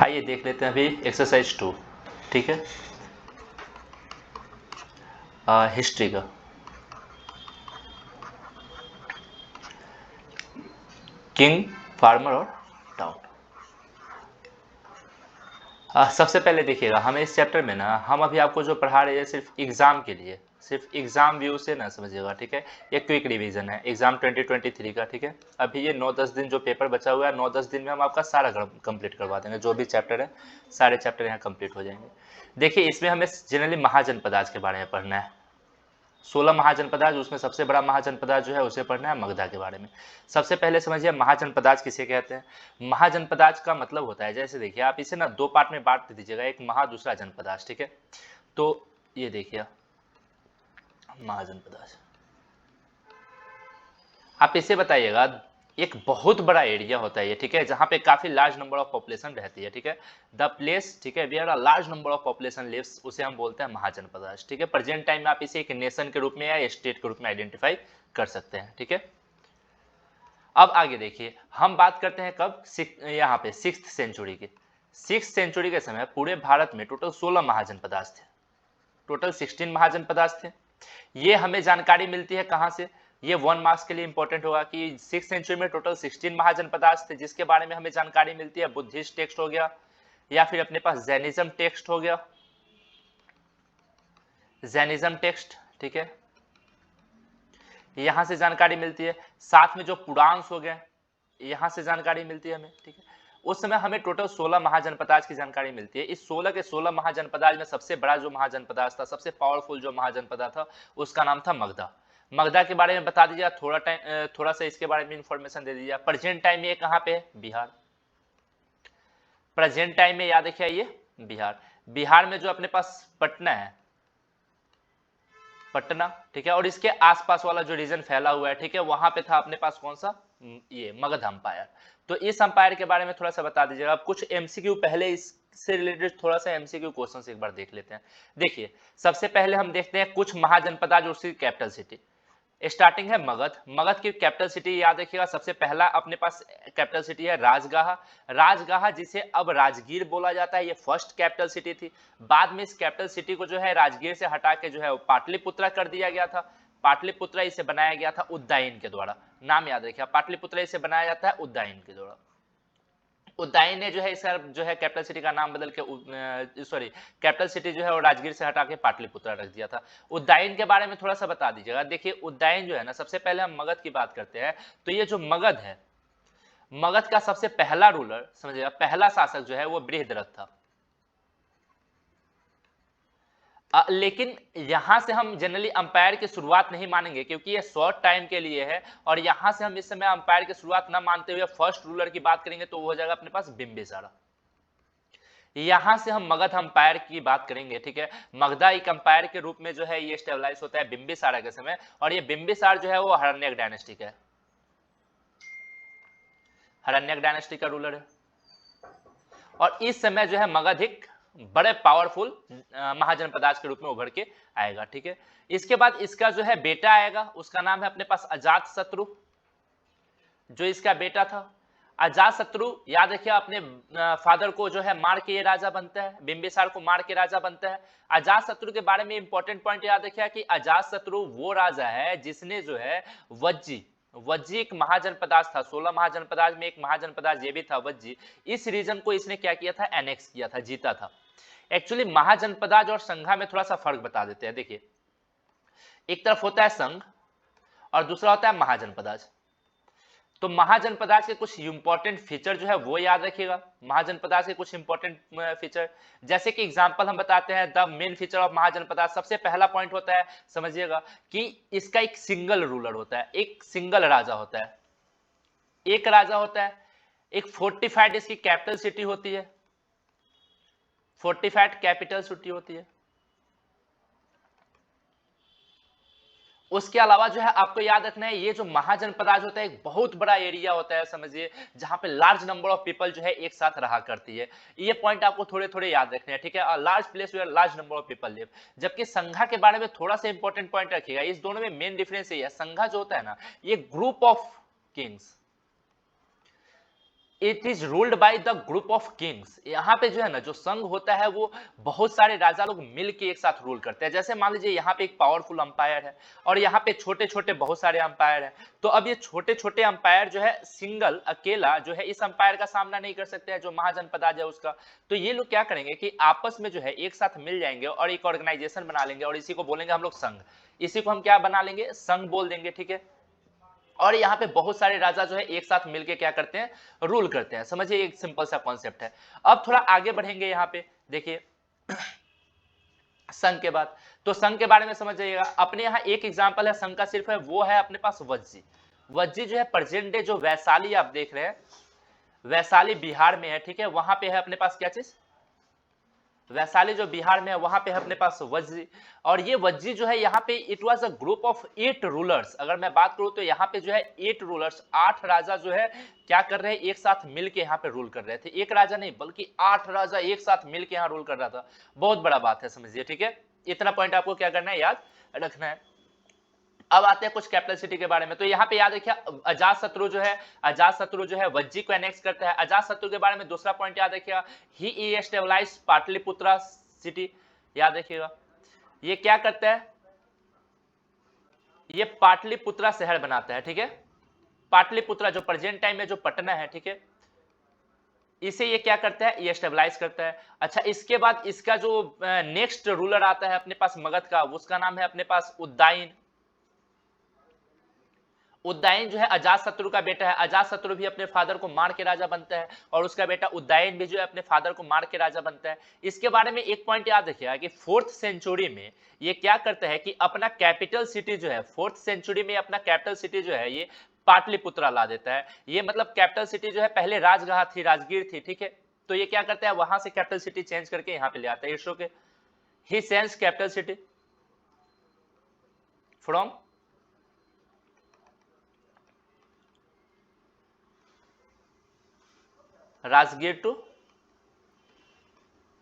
आइए देख लेते हैं अभी एक्सरसाइज 2। ठीक है, हिस्ट्री का। किंग, फार्मर और टाउन। सबसे पहले देखिएगा, हमें इस चैप्टर में ना हम अभी आपको जो पढ़ा रहे हैं सिर्फ एग्जाम के लिए, सिर्फ एग्जाम व्यू से ना समझिएगा। ठीक है, ये क्विक रिवीजन है एग्जाम 2023 का। ठीक है, अभी ये 9-10 दिन जो पेपर बचा हुआ है, 9-10 दिन में हम आपका सारा कंप्लीट करवा देंगे। जो भी चैप्टर है सारे चैप्टर यहाँ कंप्लीट हो जाएंगे। देखिए, इसमें हमें जनरली महाजनपदाज के बारे में पढ़ना है। 16 महाजनपदाज, उसमें सबसे बड़ा महाजनपदाज जो है उसे पढ़ना है मगधा के बारे में। सबसे पहले समझिए महाजनपदाज किसे कहते हैं। महाजनपदाज का मतलब होता है, जैसे देखिए आप इसे ना दो पार्ट में बांट दीजिएगा, एक महा दूसरा जनपदाज। ठीक है, तो ये देखिए महाजनपदाज, आप इसे बताइएगा एक बहुत बड़ा एरिया होता है ये। ठीक है, जहां पे काफी लार्ज नंबर ऑफ पॉपुलेशन रहती है। ठीक है, द प्लेस, ठीक है, where a large number of population lives, उसे हम बोलते हैं महाजनपदाज। ठीक है, प्रेजेंट टाइम में आप इसे एक नेशन के रूप में या स्टेट के रूप में आइडेंटिफाई कर सकते हैं। ठीक है, अब आगे देखिए, हम बात करते हैं कब, यहाँ पे 6th सेंचुरी की। 6th सेंचुरी के समय पूरे भारत में टोटल 16 महाजनपदाज थे, टोटल 16 महाजनपदाज थे। ये हमें जानकारी मिलती है कहां से, ये 1 मार्क्स के लिए इंपॉर्टेंट होगा कि 6th सेंचुरी में टोटल 16 महाजनपदाज थे, जिसके बारे में हमें जानकारी मिलती है बुद्धिस्ट टेक्स्ट हो गया, या फिर अपने पास जैनिज्म टेक्स्ट हो गया, जैनिज्म टेक्स्ट। ठीक है, यहां से जानकारी मिलती है। साथ में जो पुराण हो गए, यहां से जानकारी मिलती है हमें। ठीक है, उस समय हमें टोटल 16 महाजनपदाज की जानकारी मिलती है। इस 16 के 16 महाजनपदाज में सबसे बड़ा जो महाजनपदाज था, सबसे पावरफुल जो महाजनपदाज था, उसका नाम था मगधा। मगधा के बारे में बता दीजिए, थोड़ा सा इसके बारे में इंफॉर्मेशन दे दीजिए। प्रेजेंट टाइम में ये कहां पे है, बिहार। प्रेजेंट टाइम में याद रखिए ये बिहार। बिहार में जो अपने पास पटना है, पटना। ठीक है, और इसके आसपास वाला जो रीजन फैला हुआ है, ठीक है, वहां पे था अपने पास कौन सा, ये मगध अंपायर। तो इस अंपायर के बारे में थोड़ा सा बता दीजिएगा। अब कुछ एमसीक्यू पहले इससे रिलेटेड थोड़ा सा एमसीक्यू क्वेश्चंस एक बार देख लेते हैं। देखिए, सबसे पहले हम देखते हैं कुछ महाजनपदाज और उसकी कैपिटल सिटी। स्टार्टिंग है मगध। मगध की कैपिटल सिटी याद रखिएगा, सबसे पहला अपने पास कैपिटल सिटी है राजगाहा। राजगाहा जिसे अब राजगीर बोला जाता है, ये फर्स्ट कैपिटल सिटी थी। बाद में इस कैपिटल सिटी को जो है राजगीर से हटा के जो है पाटलिपुत्रा कर दिया गया था। पाटलिपुत्रा इसे बनाया गया था उदयन के द्वारा। नाम याद रखिए, पाटलिपुत्रा इसे बनाया जाता है उदयन के द्वारा। उदयन ने जो है इसका जो है कैपिटल सिटी का नाम बदल के सॉरी, कैपिटल सिटी जो है वो राजगीर से हटा के पाटलिपुत्रा रख दिया था। उदयन के बारे में थोड़ा सा बता दीजिएगा। देखिए, उदयन जो है ना, सबसे पहले हम मगध की बात करते हैं, तो ये जो मगध है, मगध का सबसे पहला रूलर समझिएगा, पहला शासक जो है वो बृहद्रथ था। लेकिन यहां से हम जनरली अंपायर की शुरुआत नहीं मानेंगे, क्योंकि ये शॉर्ट टाइम के लिए है, और यहां से हम इस समय अंपायर की शुरुआत ना मानते हुए फर्स्ट रूलर की बात करेंगे, तो वो हो जाएगा अपने पास बिंबिसारा। यहां से हम मगध अंपायर की बात करेंगे। ठीक है, मगधा एक अंपायर के रूप में जो है ये स्टेबलाइज होता है बिंबिसारा के समय, और ये बिंबिसार जो है वो हरण्यक डायनेस्टी का है, हरण्यक डायनेस्टी का रूलर है। और इस समय जो है मगध एक बड़े पावरफुल महाजनपदाज के रूप में उभर के आएगा। ठीक है, इसके बाद इसका जो है बेटा आएगा, उसका नाम है अपने पास अजात शत्रु। जो इसका बेटा था अजात शत्रु, याद रखिए अपने फादर को जो है मार के ये राजा बनता है, बिंबिसार को मार के राजा बनता है। अजात शत्रु के बारे में इंपॉर्टेंट पॉइंट याद रखिए कि अजात शत्रु वो राजा है जिसने जो है वज्जी, वज्जी एक महाजनपदाज था, 16 महाजनपदाज में एक महाजनपदाज ये भी था वज्जी। इस रीजन को इसने क्या किया था, एनेक्स किया था, जीता था। एक्चुअली महाजनपदाज और संघा में थोड़ा सा फर्क बता देते हैं। देखिए, एक तरफ होता है संघ और दूसरा होता है महाजनपदाज। तो महाजनपदाज के कुछ इंपॉर्टेंट फीचर जो है वो याद रखिएगा। महाजनपदाज के कुछ इंपॉर्टेंट फीचर, जैसे कि एग्जांपल हम बताते हैं, द मेन फीचर ऑफ महाजनपदाज। सबसे पहला पॉइंट होता है, समझिएगा कि इसका एक सिंगल रूलर होता है, एक सिंगल राजा होता है, एक राजा होता है। एक फोर्टिफाइड इसकी कैपिटल सिटी होती है, फोर्टिफाइड कैपिटल सिटी होती है। उसके अलावा जो है आपको याद रखना है, ये जो महाजनपदाज होता है एक बहुत बड़ा एरिया होता है, समझिए, जहां पे लार्ज नंबर ऑफ पीपल जो है एक साथ रहा करती है। ये पॉइंट आपको थोड़े थोड़े याद रखने हैं। ठीक है, large place where large number of people live. जबकि संघा के बारे में थोड़ा सा इंपॉर्टेंट पॉइंट रखिएगा, इस दोनों में मेन डिफरेंस ये है, संघा जो होता है ना, ये group of Kings, it is ruled by the group of Kings. यहाँ पे जो है ना जो संघ होता है वो बहुत सारे राजा लोग मिल के एक साथ रूल करते हैं। जैसे मान लीजिए यहाँ पे एक पावरफुल अंपायर है और यहाँ पे छोटे छोटे बहुत सारे अंपायर हैं, तो अब ये छोटे छोटे अंपायर जो है सिंगल अकेला जो है इस अंपायर का सामना नहीं कर सकते हैं, जो महाजनपद आ जाए उसका। तो ये लोग क्या करेंगे कि आपस में जो है एक साथ मिल जाएंगे और एक ऑर्गेनाइजेशन बना लेंगे और इसी को बोलेंगे हम लोग संघ। इसी को हम क्या बना लेंगे, संघ बोल देंगे, ठीक है। और यहाँ पे बहुत सारे राजा जो है एक साथ मिलके क्या करते हैं, रूल करते हैं। समझिए एक सिंपल सा कॉन्सेप्ट है। अब थोड़ा आगे बढ़ेंगे, यहाँ पे देखिए संघ के बाद, तो संघ के बारे में समझ जाइएगा। अपने यहाँ एक एग्जांपल है संघ का सिर्फ है, वो है अपने पास वज्जी। वज्जी जो है प्रेजेंट डे जो वैशाली आप देख रहे हैं, वैशाली बिहार में है, ठीक है। वहां पे है अपने पास क्या चीज, वैशाली जो बिहार में है वहां पे है अपने पास वज्जी। और ये वज्जी जो है यहाँ पे it was a group of 8 rulers. अगर मैं बात करूं तो यहाँ पे जो है 8 रूलर्स, 8 राजा जो है क्या कर रहे हैं, एक साथ मिलके यहाँ पे रूल कर रहे थे। एक राजा नहीं बल्कि 8 राजा एक साथ मिलके यहाँ रूल कर रहा था। बहुत बड़ा बात है, समझिए, ठीक है। इतना पॉइंट आपको क्या करना है, याद रखना है। अब आते हैं कुछ कैपिटल सिटी के बारे में। तो यहाँ पे याद रखिए अजातशत्रु जो है, अजातशत्रु जो है वज्जी को एनेक्स करता है। अजातशत्रु के बारे में दूसरा पॉइंट याद रखिएगा, ही एस्टेब्लिश्ड पाटलिपुत्रा सिटी। याद रखिएगा ये क्या करता है, ये पाटलिपुत्रा शहर बनाता है, ठीक है। पाटलिपुत्रा जो प्रेजेंट टाइम में जो पटना है, ठीक है, इसे ये क्या करता है, ये स्टेबलाइज करता है। अच्छा, इसके बाद इसका जो नेक्स्ट रूलर आता है अपने पास मगध का, उसका नाम है अपने पास उदयन। उदयन जो है अजातशत्रु का बेटा है। अजातशत्रु भी अपने फादर को मार के राजा बनता है और उसका बेटा उदयन भी जो है अपने फादर को मार के राजा बनता है। इसके बारे में एक पॉइंट याद रखिएगा कि 4th सेंचुरी में ये क्या करता है कि अपना कैपिटल सिटी जो है, 4th सेंचुरी में अपना कैपिटल सिटी जो है ये पाटलिपुत्रा ला देता है। ये मतलब कैपिटल सिटी जो है पहले राजगाह थी, राजगीर थी, ठीक है। तो ये क्या करता है, वहां से कैपिटल सिटी चेंज करके यहाँ पे ले आता है। It's okay, he change capital city from Rajgir to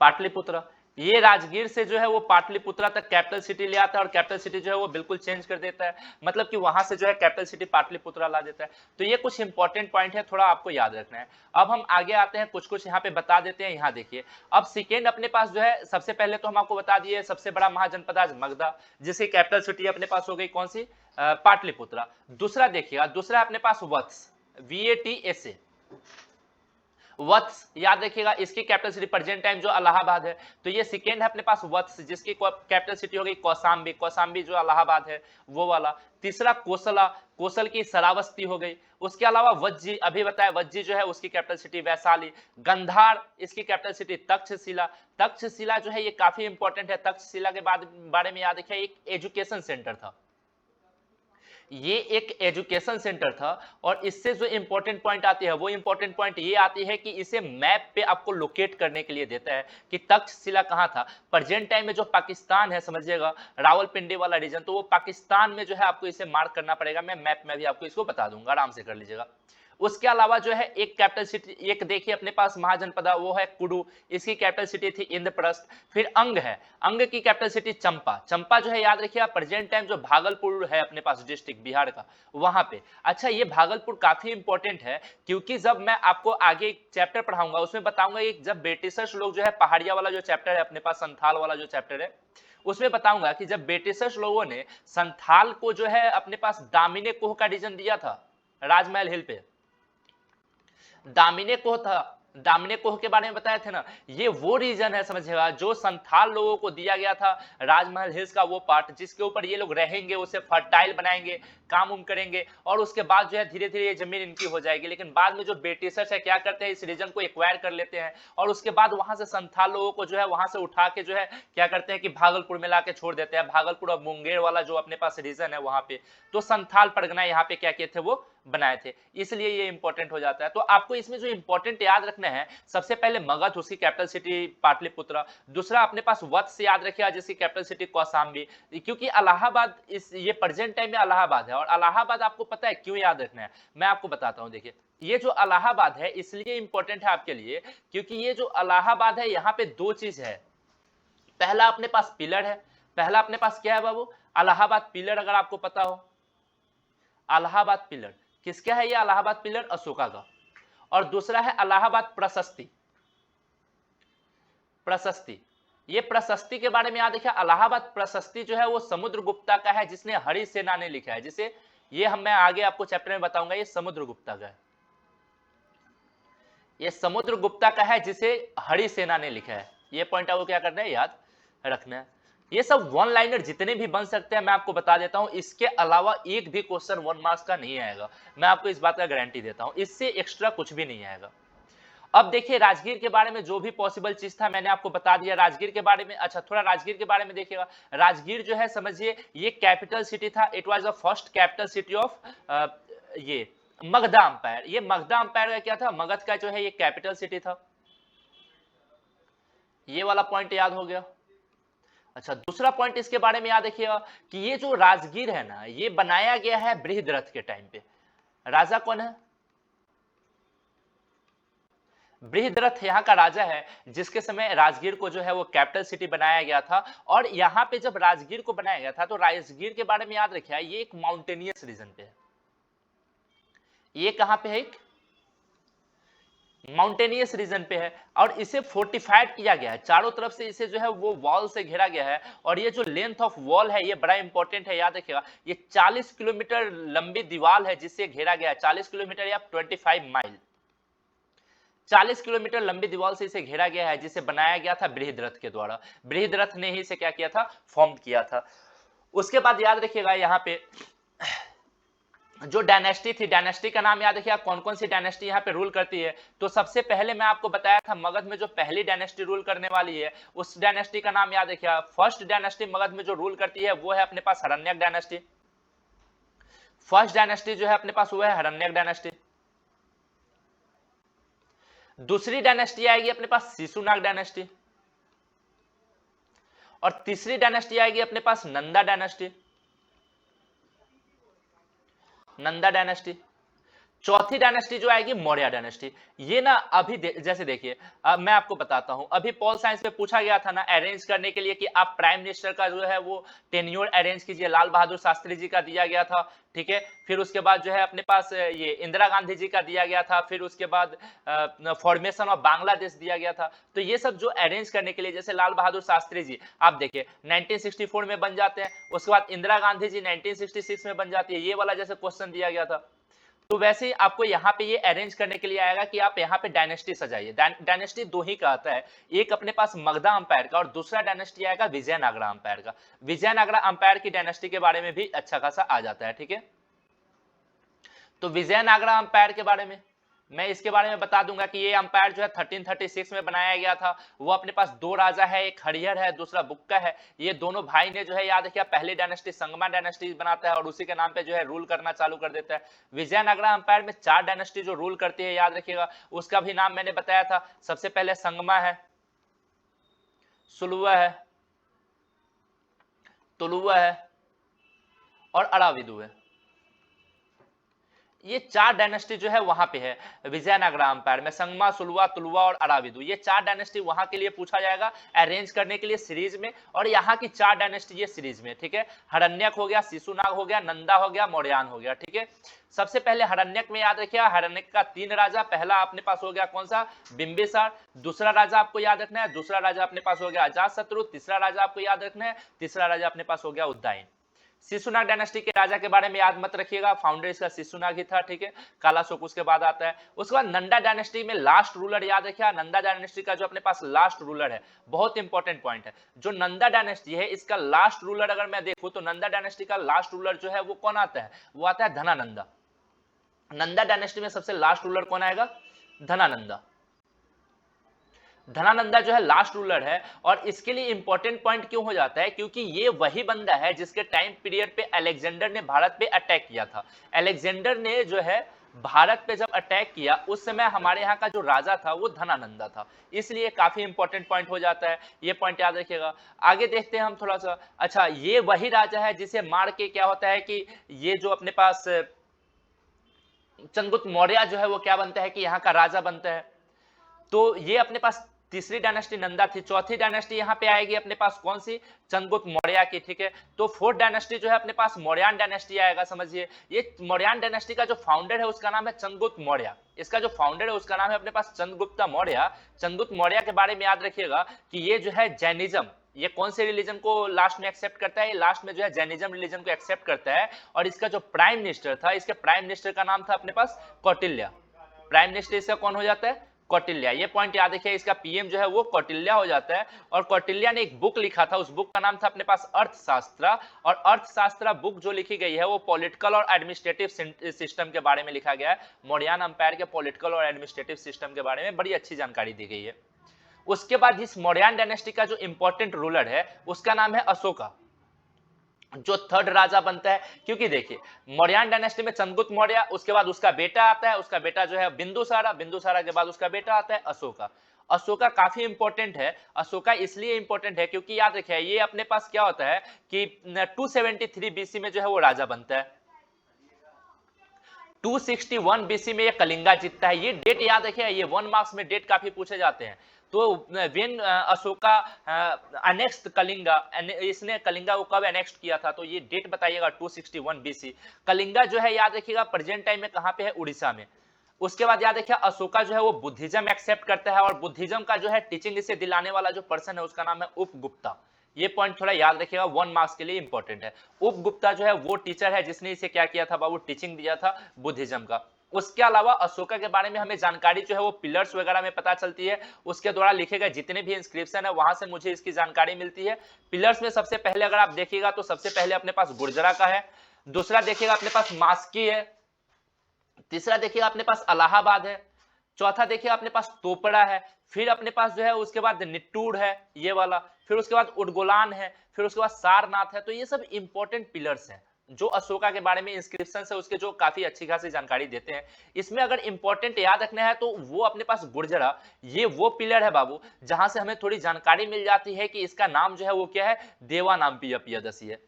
Pataliputra. ये राजगीर से जो है वो पाटलिपुत्रा तक कैपिटल सिटी ले आता है और कैपिटल सिटी जो है वो बिल्कुल चेंज कर देता है, मतलब कि वहां से जो है कैपिटल सिटी पाटलिपुत्रा ला देता है। तो ये कुछ इंपॉर्टेंट पॉइंट है, थोड़ा आपको याद रखना है। अब हम आगे आते हैं, कुछ कुछ यहाँ पे बता देते हैं। यहाँ देखिए अब सेकेंड अपने पास जो है, सबसे पहले तो हम आपको बता दिए सबसे बड़ा महाजनपद आज मगधा, जिसकी कैपिटल सिटी अपने पास हो गई कौन सी, पाटलिपुत्रा। दूसरा देखिएगा, दूसरा अपने पास वत्स, VATSA, वत्स। याद रखिएगा इसकी कैपिटल सिटी प्रेजेंट टाइम जो इलाहाबाद है। तो ये सेकेंड है अपने पास वत्स, जिसकी कैपिटल सिटी हो गई कौशाम्बी, कौशाम्बी जो इलाहाबाद है वो वाला। तीसरा कोसला, कोसल की श्रावस्ती हो गई। उसके अलावा वज्जी, अभी बताया वज्जी जो है उसकी कैपिटल सिटी वैशाली। गंधार, इसकी कैपिटल सिटी तक्षशिला। तक्षशिला जो है ये काफी इंपॉर्टेंट है। तक्षशिला के बाद बारे में याद रखिए एक एजुकेशन सेंटर था, ये एक एजुकेशन सेंटर था। और इससे जो इंपॉर्टेंट पॉइंट आती है वो इंपॉर्टेंट पॉइंट ये आती है कि इसे मैप पे आपको लोकेट करने के लिए देता है कि तक्षशिला कहाँ था। प्रेजेंट टाइम में जो पाकिस्तान है, समझिएगा रावलपिंडी वाला रीजन, तो वो पाकिस्तान में जो है आपको इसे मार्क करना पड़ेगा। मैं मैप में भी आपको इसको बता दूंगा, आराम से कर लीजिएगा। उसके अलावा जो है एक कैपिटल सिटी, एक देखिए अपने पास महाजनपदा, वो है कुडू, इसकी कैपिटल सिटी थी इंद्रप्रस्थ। फिर अंग है, अंग की कैपिटल सिटी चंपा। चंपा जो है याद रखिए प्रेजेंट टाइम जो भागलपुर है अपने पास डिस्ट्रिक्ट बिहार का, वहां पे। अच्छा, ये भागलपुर काफी इंपॉर्टेंट है क्योंकि जब मैं आपको आगे एक चैप्टर पढ़ाऊंगा उसमें बताऊंगा कि जब ब्रिटिशर्स लोग जो है पहाड़िया वाला जो चैप्टर है अपने पास, संथाल वाला जो चैप्टर है, उसमें बताऊंगा कि जब ब्रिटिशर्स लोगों ने संथाल को जो है अपने पास दामिने कोह का रीजन दिया था राजमहल हिल पे, दामिने कोह था, दामिने कोह के बारे में बताए थे ना, ये वो रीजन है समझिएगा जो संथाल लोगों को दिया गया था राजमहल हिल्स का वो पार्ट, जिसके ऊपर ये लोग रहेंगे, उसे फर्टाइल बनाएंगे, काम उम करेंगे और उसके बाद जो है धीरे धीरे ये जमीन इनकी हो जाएगी। लेकिन बाद में जो ब्रिटिशर्स है क्या करते हैं, इस रीजन को एक्वायर कर लेते हैं और उसके बाद वहां से संथाल लोगों को जो है वहां से उठा के जो है क्या करते हैं कि भागलपुर में लाके छोड़ देते हैं। भागलपुर और मुंगेर वाला जो अपने पास रीजन है वहां पे तो संथाल परगना यहाँ पे क्या किए थे, वो बनाए थे, इसलिए ये इंपॉर्टेंट हो जाता है। तो आपको इसमें जो इंपॉर्टेंट याद रखना है, सबसे पहले मगध, उसकी कैपिटल सिटी पाटलिपुत्रा। दूसरा अपने पास वत्स याद रखिएगा जिसकी कैपिटल सिटी कौशाम्बी, क्योंकि इलाहाबाद इस ये प्रेजेंट टाइम में इलाहाबाद है। और इलाहाबाद आपको पता है क्यों याद रखना है, मैं आपको बताता हूं। देखिए ये जो इलाहाबाद है इसलिए इंपॉर्टेंट है आपके लिए क्योंकि ये जो इलाहाबाद है यहाँ पे दो चीज है। पहला अपने पास पिलर है, पहला अपने पास क्या है बाबू, इलाहाबाद पिलर। अगर आपको पता हो इलाहाबाद पिलर किसका है, ये इलाहाबाद पिलर अशोका का। और दूसरा है इलाहाबाद प्रशस्ति। प्रशस्ति, ये प्रशस्ति के बारे में याद रखिए, इलाहाबाद प्रशस्ति जो है वो समुद्रगुप्ता का है, जिसने हरिसेना ने लिखा है, जिसे ये मैं आगे आपको चैप्टर में बताऊंगा, ये समुद्रगुप्ता का है, ये समुद्रगुप्ता का है जिसे हरिसेना ने लिखा है। ये पॉइंट आपको क्या करना है, याद रखना है। ये सब वन लाइनर जितने भी बन सकते हैं मैं आपको बता देता हूं, इसके अलावा एक भी क्वेश्चन 1 मार्क्स का नहीं आएगा, मैं आपको इस बात का गारंटी देता हूं, इससे एक्स्ट्रा कुछ भी नहीं आएगा। अब देखिए राजगीर के बारे में जो भी पॉसिबल चीज था मैंने आपको बता दिया राजगीर के बारे में। अच्छा, थोड़ा राजगीर के बारे में देखिएगा। राजगीर जो है समझिए ये कैपिटल सिटी था, it was the first capital city of ये मगधा अंपायर। ये मगधा अंपायर का क्या था, मगध का जो है ये कैपिटल सिटी था। ये वाला पॉइंट याद हो गया। अच्छा, दूसरा पॉइंट इसके बारे में याद रखिएगा कि ये जो राजगीर है ना, ये बनाया गया है बृहद्रथ के टाइम पे। राजा कौन है, बृहद्रथ यहाँ का राजा है, जिसके समय राजगीर को जो है वो कैपिटल सिटी बनाया गया था। और यहाँ पे जब राजगीर को बनाया गया था तो राजगीर के बारे में याद रखिए, ये एक माउंटेनियस रीजन पे है। ये कहां पे है, एक माउंटेनियस रीजन पे है, और इसे फोर्टिफाइड किया गया है, चारों तरफ से इसे जो है वो वॉल से घेरा गया है। और ये जो लेंथ ऑफ वॉल है ये बड़ा इंपॉर्टेंट है, याद रखिएगा, ये 40 किलोमीटर लंबी दीवार है जिससे घेरा गया है, 40 किलोमीटर या 25 माइल, 40 किलोमीटर लंबी दीवार से इसे घेरा गया है, जिसे बनाया गया था बृहद्रथ के द्वारा। बृहद्रथ ने ही इसे क्या किया था, फॉर्म किया था। उसके बाद याद रखिएगा यहाँ पे जो डायनेस्टी थी, डायनेस्टी का नाम याद रखिए, कौन कौन सी डायनेस्टी यहाँ पे रूल करती है। तो सबसे पहले मैं आपको बताया था मगध में जो पहली डायनेस्टी रूल करने वाली है उस डायनेस्टी का नाम याद रखिए। फर्स्ट डायनेस्टी मगध में जो रूल करती है वो है अपने पास हरण्यक डायनेस्टी। फर्स्ट डायनेस्टी जो है अपने पास वो है हरण्यक डायनेस्टी। दूसरी डायनेस्टी आएगी अपने पास शिशुनाग डायनेस्टी। और तीसरी डायनेस्टी आएगी अपने पास नंदा डायनेस्टी, नंदा डायनेस्टी। चौथी डायनेस्टी जो आएगी मौर्य डायनेस्टी। ये ना अभी जैसे देखिए मैं आपको बताता हूं, अभी पॉल साइंस में पूछा गया था ना अरेंज करने के लिए कि आप प्राइम मिनिस्टर का जो है वो टेन्योर अरेंज कीजिए, लाल बहादुर शास्त्री जी का दिया गया था, ठीक है। फिर उसके बाद जो है अपने पास ये इंदिरा गांधी जी का दिया गया था, फिर उसके बाद फॉर्मेशन ऑफ बांग्लादेश दिया गया था। तो ये सब जो अरेंज करने के लिए, जैसे लाल बहादुर शास्त्री जी आप देखिए 1964 में बन जाते हैं, उसके बाद इंदिरा गांधी जी 1966 में बन जाती है, ये वाला जैसे क्वेश्चन दिया गया था। तो वैसे ही आपको यहाँ पे ये अरेंज करने के लिए आएगा कि आप यहाँ पे डायनेस्टी सजाइए। डायनेस्टी दो ही का आता है, एक अपने पास मगधा अंपायर का और दूसरा डायनेस्टी आएगा विजयनगरा अंपायर का। विजयनगरा अंपायर की डायनेस्टी के बारे में भी अच्छा खासा आ जाता है, ठीक है। तो विजयनगरा अंपायर के बारे में मैं इसके बारे में बता दूंगा कि ये अंपायर जो है 1336 में बनाया गया था। वो अपने पास दो राजा है, एक हरिहर है दूसरा बुक्का है। ये दोनों भाई ने जो है याद रखिए पहली डायनेस्टी संगमा डायनेस्टी बनाता है और उसी के नाम पे जो है रूल करना चालू कर देता है। विजयनगरा अंपायर में 4 डायनेस्टी जो रूल करती है याद रखिएगा, उसका भी नाम मैंने बताया था। सबसे पहले संगमा है, सुलुवा है, तुलुवा है और अराविदु है। ये 4 डायनेस्टी जो है वहां पे है विजयनगरा अंपायर में, संगमा, सुलवा, तुलवा और अराविदु। ये 4 डायनेस्टी वहां के लिए पूछा जाएगा अरेंज करने के लिए सीरीज में, और यहाँ की 4 डायनेस्टी ये सीरीज में, ठीक है। हरण्यक हो गया, शिशुनाग हो गया, नंदा हो गया, मौर्यान हो गया, ठीक है। सबसे पहले हरण्यक में याद रखिए, हरण्यक का 3 राजा, पहला अपने पास हो गया कौन सा, बिंबिसार। दूसरा राजा आपको याद रखना है, दूसरा राजा अपने पास हो गया अजातशत्रु। तीसरा राजा आपको याद रखना है, तीसरा राजा अपने पास हो गया उदयन। शिशुनाग डायनेस्टी के राजा के बारे में याद मत रखिएगा, फाउंडर इसका शिशुनाग ही था, ठीक है। कालाशोक उसके बाद आता है। उसके बाद नंदा डायनेस्टी में लास्ट रूलर याद रखिए, नंदा डायनेस्टी का जो अपने पास लास्ट रूलर है, बहुत इंपॉर्टेंट पॉइंट है। जो नंदा डायनेस्टी है इसका लास्ट रूलर अगर मैं देखूं तो नंदा डायनेस्टी का लास्ट रूलर जो है वो कौन आता है, वो आता है धनानंदा। नंदा डायनेस्टी में सबसे लास्ट रूलर कौन आएगा, धनानंदा। धनानंदा जो है लास्ट रूलर है। और इसके लिए इंपॉर्टेंट पॉइंट क्यों हो जाता है, क्योंकि ये वही बंदा है जिसके टाइम पीरियड पे अलेक्जेंडर ने भारत पे अटैक किया था। अलेक्जेंडर ने जो है भारत पे जब अटैक किया उस समय हमारे यहाँ का जो राजा था वो धनानंदा था, इसलिए काफी इंपॉर्टेंट पॉइंट हो जाता है, ये पॉइंट याद रखिएगा। आगे देखते हैं हम थोड़ा सा। अच्छा, ये वही राजा है जिसे मार के क्या होता है कि ये जो अपने पास चंद्रगुप्त मौर्य जो है वो क्या बनता है कि यहाँ का राजा बनता है। तो ये अपने पास तीसरी डायनेस्टी नंदा थी। चौथी डायनेस्टी यहाँ पे आएगी अपने पास कौन सी, चंद्रगुप्त मौर्य की, ठीक है। तो फोर्थ डायनेस्टी जो है अपने पास मौर्यन डायनेस्टी आएगा, समझिए। ये मौर्यन डायनेस्टी का जो फाउंडर है उसका नाम है चंद्रगुप्त मौर्य। इसका जो फाउंडर है उसका नाम है अपने पास चंद्रगुप्त मौर्य। चंद्रगुप्त मौर्य के बारे में याद रखिएगा कि ये जो है जैनिज्म, ये कौन से रिलीजन को लास्ट में एक्सेप्ट करता है, ये लास्ट में जो है जैनिज्म रिलीजन को एक्सेप्ट करता है। और इसका जो प्राइम मिनिस्टर था, इसके प्राइम मिनिस्टर का नाम था अपने पास कौटिल्य। प्राइम मिनिस्टर इसका कौन हो जाता है, कौटिल्य। ये पॉइंट याद रखिए, इसका पीएम जो है वो कौटिल्य हो जाता है। और कौटिल्य ने एक बुक लिखा था, उस बुक का नाम था अपने पास अर्थशास्त्र। और अर्थशास्त्र बुक जो लिखी गई है वो पॉलिटिकल और एडमिनिस्ट्रेटिव सिस्टम के बारे में लिखा गया है। मौर्यन अंपायर के पॉलिटिकल और एडमिनिस्ट्रेटिव सिस्टम के बारे में बड़ी अच्छी जानकारी दी गई है। उसके बाद इस मौर्यन डायनेस्टी का जो इंपॉर्टेंट रूलर है उसका नाम है अशोका, जो थर्ड राजा बनता है। क्योंकि देखिए मौर्यन डायनेस्टी में चंद्रगुप्त मौर्य, उसके बाद उसका बेटा आता है, उसका बेटा जो है बिंदुसारा, बिंदुसारा के बाद उसका बेटा आता है अशोका। अशोका काफी इंपॉर्टेंट है। अशोका इसलिए इंपॉर्टेंट है क्योंकि याद रखिए ये अपने पास क्या होता है कि 273 बीसी में जो है वो राजा बनता है। 261 बीसी में ये कलिंगा जीतता है। ये डेट याद रखिए, ये 1 मार्क्स में डेट काफी पूछे जाते हैं। तो व्हेन अशोका अनेक्स्ट कलिंगा, इसने कलिंगा को कब अनेक्स्ट किया था, तो ये डेट बताइएगा 261 बीसी। कलिंगा जो है याद रखिएगा प्रेजेंट टाइम में कहां पे है, उड़ीसा में। उसके बाद याद रखिए अशोका जो है वो बुद्धिज्म एक्सेप्ट करता है, और बुद्धिज्म का जो है टीचिंग इसे दिलाने वाला जो पर्सन है उसका नाम है उपगुप्ता। ये पॉइंट थोड़ा याद रखिएगा, 1 मार्क्स के लिए इंपॉर्टेंट है। उपगुप्ता जो है वो टीचर है जिसने इसे क्या किया था बाबू, टीचिंग दिया था बुद्धिज्म का। उसके अलावा अशोका के बारे में हमें जानकारी जो है वो पिलर्स वगैरह में पता चलती है, उसके द्वारा लिखे गए जितने भी इंस्क्रिप्शन है वहां से मुझे इसकी जानकारी मिलती है। पिलर्स में सबसे पहले अगर आप देखिएगा तो सबसे पहले अपने पास गुर्जरा का है, दूसरा देखिएगा अपने पास मास्की है, तीसरा देखिएगा अपने पास इलाहाबाद है, चौथा देखिए अपने पास तोपड़ा है, फिर अपने पास जो है उसके बाद निट्टूर है ये वाला, फिर उसके बाद उडगोलान है, फिर उसके बाद सारनाथ है। तो ये सब इंपॉर्टेंट पिलर्स हैं जो अशोका के बारे में इंस्क्रिप्शन से उसके जो काफी अच्छी खासी जानकारी देते हैं। इसमें अगर इंपॉर्टेंट याद रखना है तो वो अपने पास गुर्जरा, ये वो पिलर है बाबू जहां से हमें थोड़ी जानकारी मिल जाती है कि इसका नाम जो है वो क्या है, देवा नाम पियदसी है।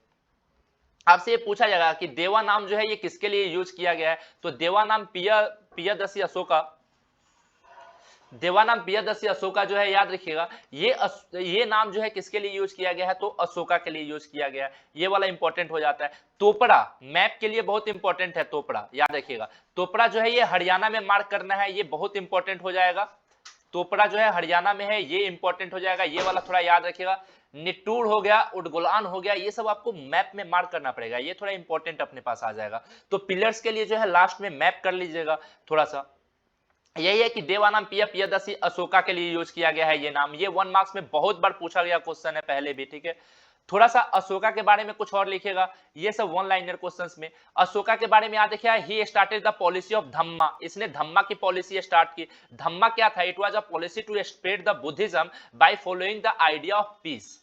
आपसे ये पूछा जाएगा कि देवा नाम जो है ये किसके लिए यूज किया गया है, तो देवा नाम पियदसी अशोका, देवानाम पियदसी अशोका जो है याद रखिएगा ये नाम जो है किसके लिए यूज किया गया है, तो अशोका के लिए यूज किया गया है। ये वाला इंपॉर्टेंट हो जाता है। तोपड़ा मैप के लिए बहुत इंपॉर्टेंट है, तोपड़ा याद रखिएगा। तोपड़ा जो है ये हरियाणा में मार्क करना है, ये बहुत इंपॉर्टेंट हो जाएगा। तोपड़ा जो है हरियाणा में है, ये इंपॉर्टेंट हो जाएगा, ये वाला थोड़ा याद रखिएगा। निट्टूर हो गया, उडगोलान हो गया, ये सब आपको मैप में मार्क करना पड़ेगा, ये थोड़ा इंपॉर्टेंट अपने पास आ जाएगा। तो पिलर्स के लिए जो है लास्ट में मैप कर लीजिएगा थोड़ा सा। यही है कि देवानाम पियदसी अशोका के लिए यूज किया गया है ये नाम। ये 1 मार्क्स में बहुत बार पूछा गया क्वेश्चन है पहले भी, ठीक है। थोड़ा सा अशोका के बारे में कुछ और लिखिएगा, ये सब 1 लाइनर क्वेश्चंस में। अशोका के बारे में याद रखिए, he started the policy of Dhamma, इसने धम्मा की पॉलिसी स्टार्ट की। धम्मा क्या था, it was a policy to spread the Buddhism by following the idea of peace.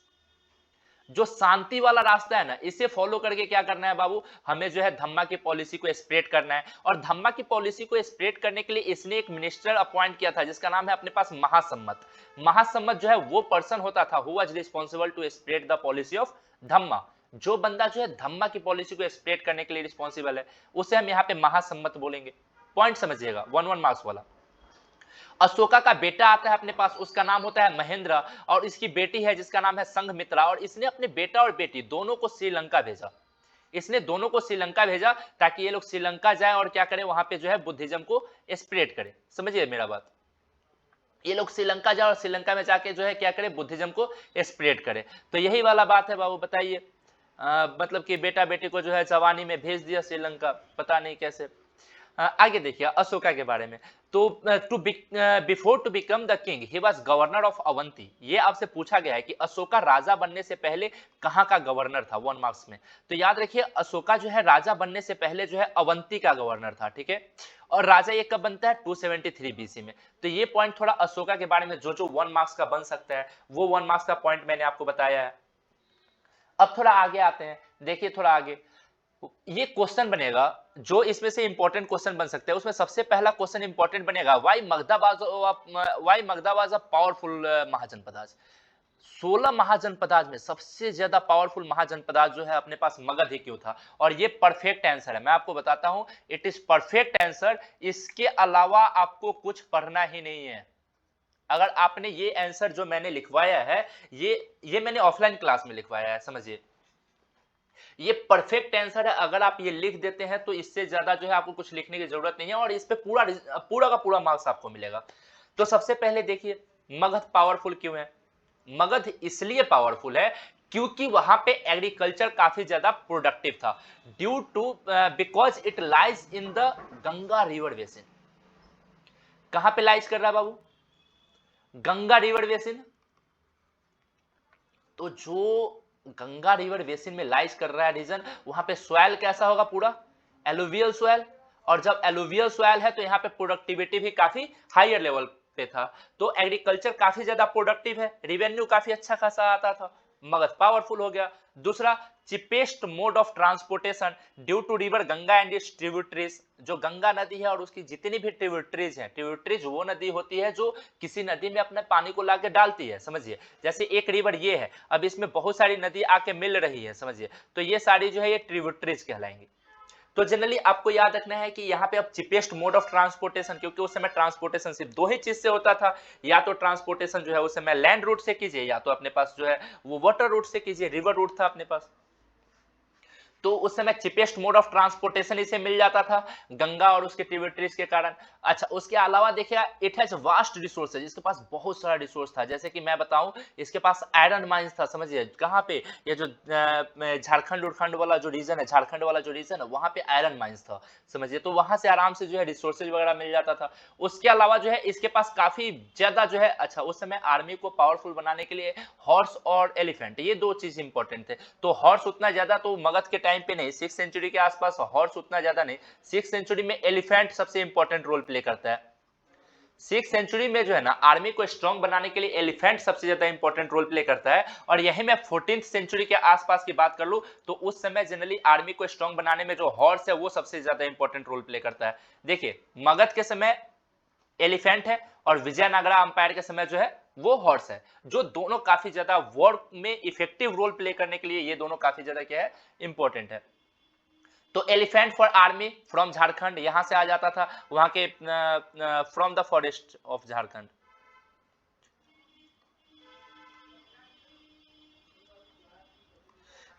जो शांति वाला रास्ता है ना, इसे फॉलो करके क्या करना है बाबू, हमें जो है धम्मा की पॉलिसी को स्प्रेड करना है। और धम्मा की पॉलिसी को स्प्रेड करने के लिए इसने एक मिनिस्टर अपॉइंट किया था जिसका नाम है अपने पास महासम्मत। महासम्मत जो है वो पर्सन होता था who was responsible to spread the policy of Dhamma. जो बंदा जो है धम्मा की पॉलिसी को स्प्रेड करने के लिए रिस्पॉन्सिबल है उसे हम यहाँ पे महासम्मत बोलेंगे। पॉइंट समझिएगा, 1 मार्क्स वाला। अशोका का बेटा आता है अपने पास, उसका नाम होता है महेंद्र, और इसकी बेटी है जिसका नाम है संघमित्रा। और इसने अपने बेटा और बेटी दोनों को श्रीलंका भेजा, इसने दोनों को श्रीलंका भेजा ताकि ये लोग श्रीलंका जाए और क्या करें, वहां पे जो है बुद्धिज्म को स्प्रेड करें। समझिए मेरा बात, ये लोग श्रीलंका जाए और श्रीलंका में जाके जो है क्या करें, बुद्धिज्म को स्प्रेड करें। तो यही वाला बात है बाबू, बताइए। मतलब कि बेटा बेटी को जो है जवानी में भेज दिया श्रीलंका, पता नहीं कैसे। आगे देखिए अशोका के बारे में। तो before to become the king he was governor of Avanti. ये आपसे पूछा गया है कि अशोका राजा बनने से पहले कहां का गवर्नर था, 1 मार्क्स में। तो याद रखिए अशोका जो है राजा बनने से पहले जो है अवंती का गवर्नर था, ठीक है। और राजा ये कब बनता है, 273 बीसी में। तो ये पॉइंट थोड़ा अशोका के बारे में जो 1 मार्क्स का बन सकता है वो 1 मार्क्स का पॉइंट मैंने आपको बताया है। अब थोड़ा आगे आते हैं, देखिए थोड़ा आगे ये क्वेश्चन बनेगा जो इसमें से इंपॉर्टेंट क्वेश्चन बन सकते हैं। उसमें सबसे पहला क्वेश्चन इंपॉर्टेंट बनेगा, why Magadha was a powerful mahajanapadas. 16 mahajanapadas में सबसे ज्यादा पावरफुल महाजनपदाज जो है अपने पास मगध ही क्यों था। और ये परफेक्ट आंसर है, मैं आपको बताता हूं, इट इज परफेक्ट आंसर। इसके अलावा आपको कुछ पढ़ना ही नहीं है, अगर आपने ये आंसर जो मैंने लिखवाया है, ये मैंने ऑफलाइन क्लास में लिखवाया है, समझिए। ये परफेक्ट आंसर है, अगर आप ये लिख देते हैं तो इससे ज्यादा जो है आपको कुछ लिखने की जरूरत नहीं है और इस पे पूरा का पूरा मार्क्स आपको मिलेगा। तो सबसे पहले देखिए, मगध पावरफुल क्यों है? मगध इसलिए पावरफुल है क्योंकि वहां पे एग्रीकल्चर काफी ज्यादा प्रोडक्टिव था, due to because it lies in the Ganga river basin. कहां पे लाइज कर रहा है बाबू? Ganga river basin. तो जो गंगा रिवर बेसिन में लाइज कर रहा है रीजन, वहां पे सॉइल कैसा होगा? पूरा एलुवियल सॉइल। और जब एलुवियल सॉइल है तो यहाँ पे प्रोडक्टिविटी भी काफी हायर लेवल पे था, तो एग्रीकल्चर काफी ज्यादा प्रोडक्टिव है, रिवेन्यू काफी अच्छा खासा आता था, मगध पावरफुल हो गया। दूसरा, cheapest mode of transportation due to river Ganga and its tributaries. जो गंगा नदी है और उसकी जितनी भी ट्रिब्यूटरीज हैं, ट्रिब्यूटरीज वो नदी होती है जो किसी नदी में अपने पानी को लाके डालती है, समझिए। जैसे एक रिवर ये है, अब इसमें बहुत सारी नदी आके मिल रही है, समझिए, तो ये सारी जो है ये ट्रिब्यूटरीज कहलाएंगी। तो जनरली आपको याद रखना है कि यहाँ पे अब चिपेस्ट मोड ऑफ ट्रांसपोर्टेशन, क्योंकि उस समय ट्रांसपोर्टेशन सिर्फ दो ही चीज से होता था, या तो ट्रांसपोर्टेशन जो है उस समय लैंड रूट से कीजिए, या तो अपने पास जो है वो वाटर रूट से कीजिए, रिवर रूट था अपने पास। तो उस समय चिपेस्ट मोड ऑफ ट्रांसपोर्टेशन इसे मिल जाता था गंगा और उसके ट्रिब्यूटरीज के कारण। अच्छा, उसके अलावा देखिए, इट हैज वास्ट रिसोर्सेज, इसके पास बहुत सारा रिसोर्स था। जैसे कि मैं बताऊं, इसके पास आयरन माइंस था, समझिए। कहां पे? ये जो झारखंड उरखंड वाला जो रीजन है, झारखंड वाला जो रीजन है, वहां पे आयरन माइंस था, समझिए। तो वहां से आराम से जो है रिसोर्सेज वगैरह मिल जाता था। उसके अलावा जो है इसके पास काफी ज्यादा जो है, अच्छा, उस समय आर्मी को पावरफुल बनाने के लिए हॉर्स और एलिफेंट, ये दो चीज इंपॉर्टेंट थे। तो हॉर्स उतना ज्यादा तो मगध के टाइम पे नहीं, 6th सेंचुरी के आसपास हॉर्स उतना ज्यादा नहीं, 6th सेंचुरी में एलिफेंट सबसे इंपॉर्टेंट रोल प्ले करता है। 6th सेंचुरी में जो है ना, आर्मी को स्ट्रांग बनाने के लिए एलिफेंट सबसे ज्यादा इंपॉर्टेंट रोल प्ले करता है। और यही मैं 14th सेंचुरी के आसपास की बात कर लूं तो उस समय जनरली आर्मी को स्ट्रांग बनाने में जो हॉर्स है वो सबसे ज्यादा इंपॉर्टेंट रोल प्ले करता है। देखिए, मगध के समय एलिफेंट है और विजयनगरा अंपायर के समय जो है वो हॉर्स है, जो दोनों काफी ज्यादा वॉर में इफेक्टिव रोल प्ले करने के लिए ये दोनों काफी ज्यादा क्या है, इंपॉर्टेंट है। तो elephant for army from Jharkhand, यहां से आ जाता था, वहां के from the forest of Jharkhand.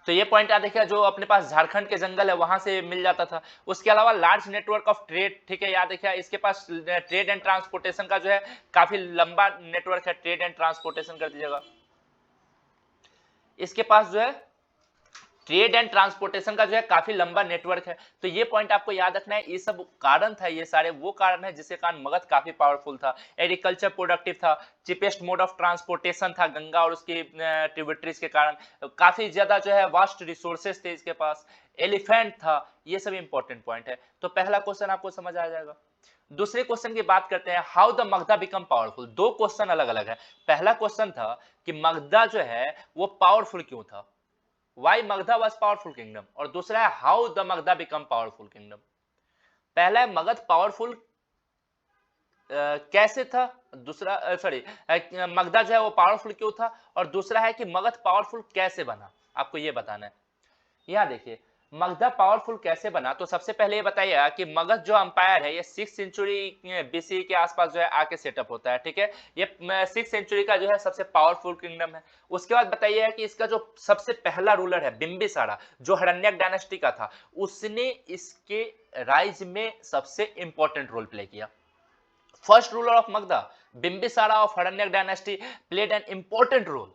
तो ये पॉइंट याद रखिए, जो अपने पास झारखंड के जंगल है वहां से मिल जाता था। उसके अलावा लार्ज नेटवर्क ऑफ ट्रेड, ठीक है, याद रखिए, इसके पास ट्रेड एंड ट्रांसपोर्टेशन का जो है काफी लंबा नेटवर्क है, ट्रेड एंड ट्रांसपोर्टेशन कर दीजिएगा। इसके पास जो है ट्रेड एंड ट्रांसपोर्टेशन का जो है काफी लंबा नेटवर्क है। तो ये पॉइंट आपको याद रखना है, ये सब कारण था, ये सारे वो कारण है जिसके कारण मगध काफी पावरफुल था। एग्रीकल्चर प्रोडक्टिव था, चिपेस्ट मोड ऑफ ट्रांसपोर्टेशन था गंगा और उसकी ट्रिब्यूटरीज के कारण, काफी ज्यादा जो है वास्ट रिसोर्सेज थे इसके पास, एलिफेंट था। ये सब इंपॉर्टेंट पॉइंट है। तो पहला क्वेश्चन आपको समझ आ जाएगा। दूसरे क्वेश्चन की बात करते हैं, how the Magadha become powerful. दो क्वेश्चन अलग अलग है। पहला क्वेश्चन था कि मगधा जो है वो पावरफुल क्यों था, Why Magधा was powerful kingdom, और दूसरा है How the Magधा become powerful kingdom। पहला है मगध पावरफुल कैसे था, दूसरा सॉरी मगधा जो है वो पावरफुल क्यों था, और दूसरा है कि मगध पावरफुल कैसे बना, आपको ये बताना है। यहाँ देखिए, मगधा पावरफुल कैसे बना, तो सबसे पहले ये बताइएगा कि मगध जो अंपायर है ये 6th सेंचुरी बीसी के आसपास जो है आके सेटअप होता है, ठीक है। ये 6th सेंचुरी का जो है सबसे पावरफुल किंगडम है। उसके बाद बताइएगा कि इसका जो सबसे पहला रूलर है बिंबिसारा, जो हरण्यक डायनेस्टी का था, उसने इसके राइज में सबसे इंपॉर्टेंट रोल प्ले किया। First ruler of Magadha, Bimbisara of Haryanka dynasty, played an important role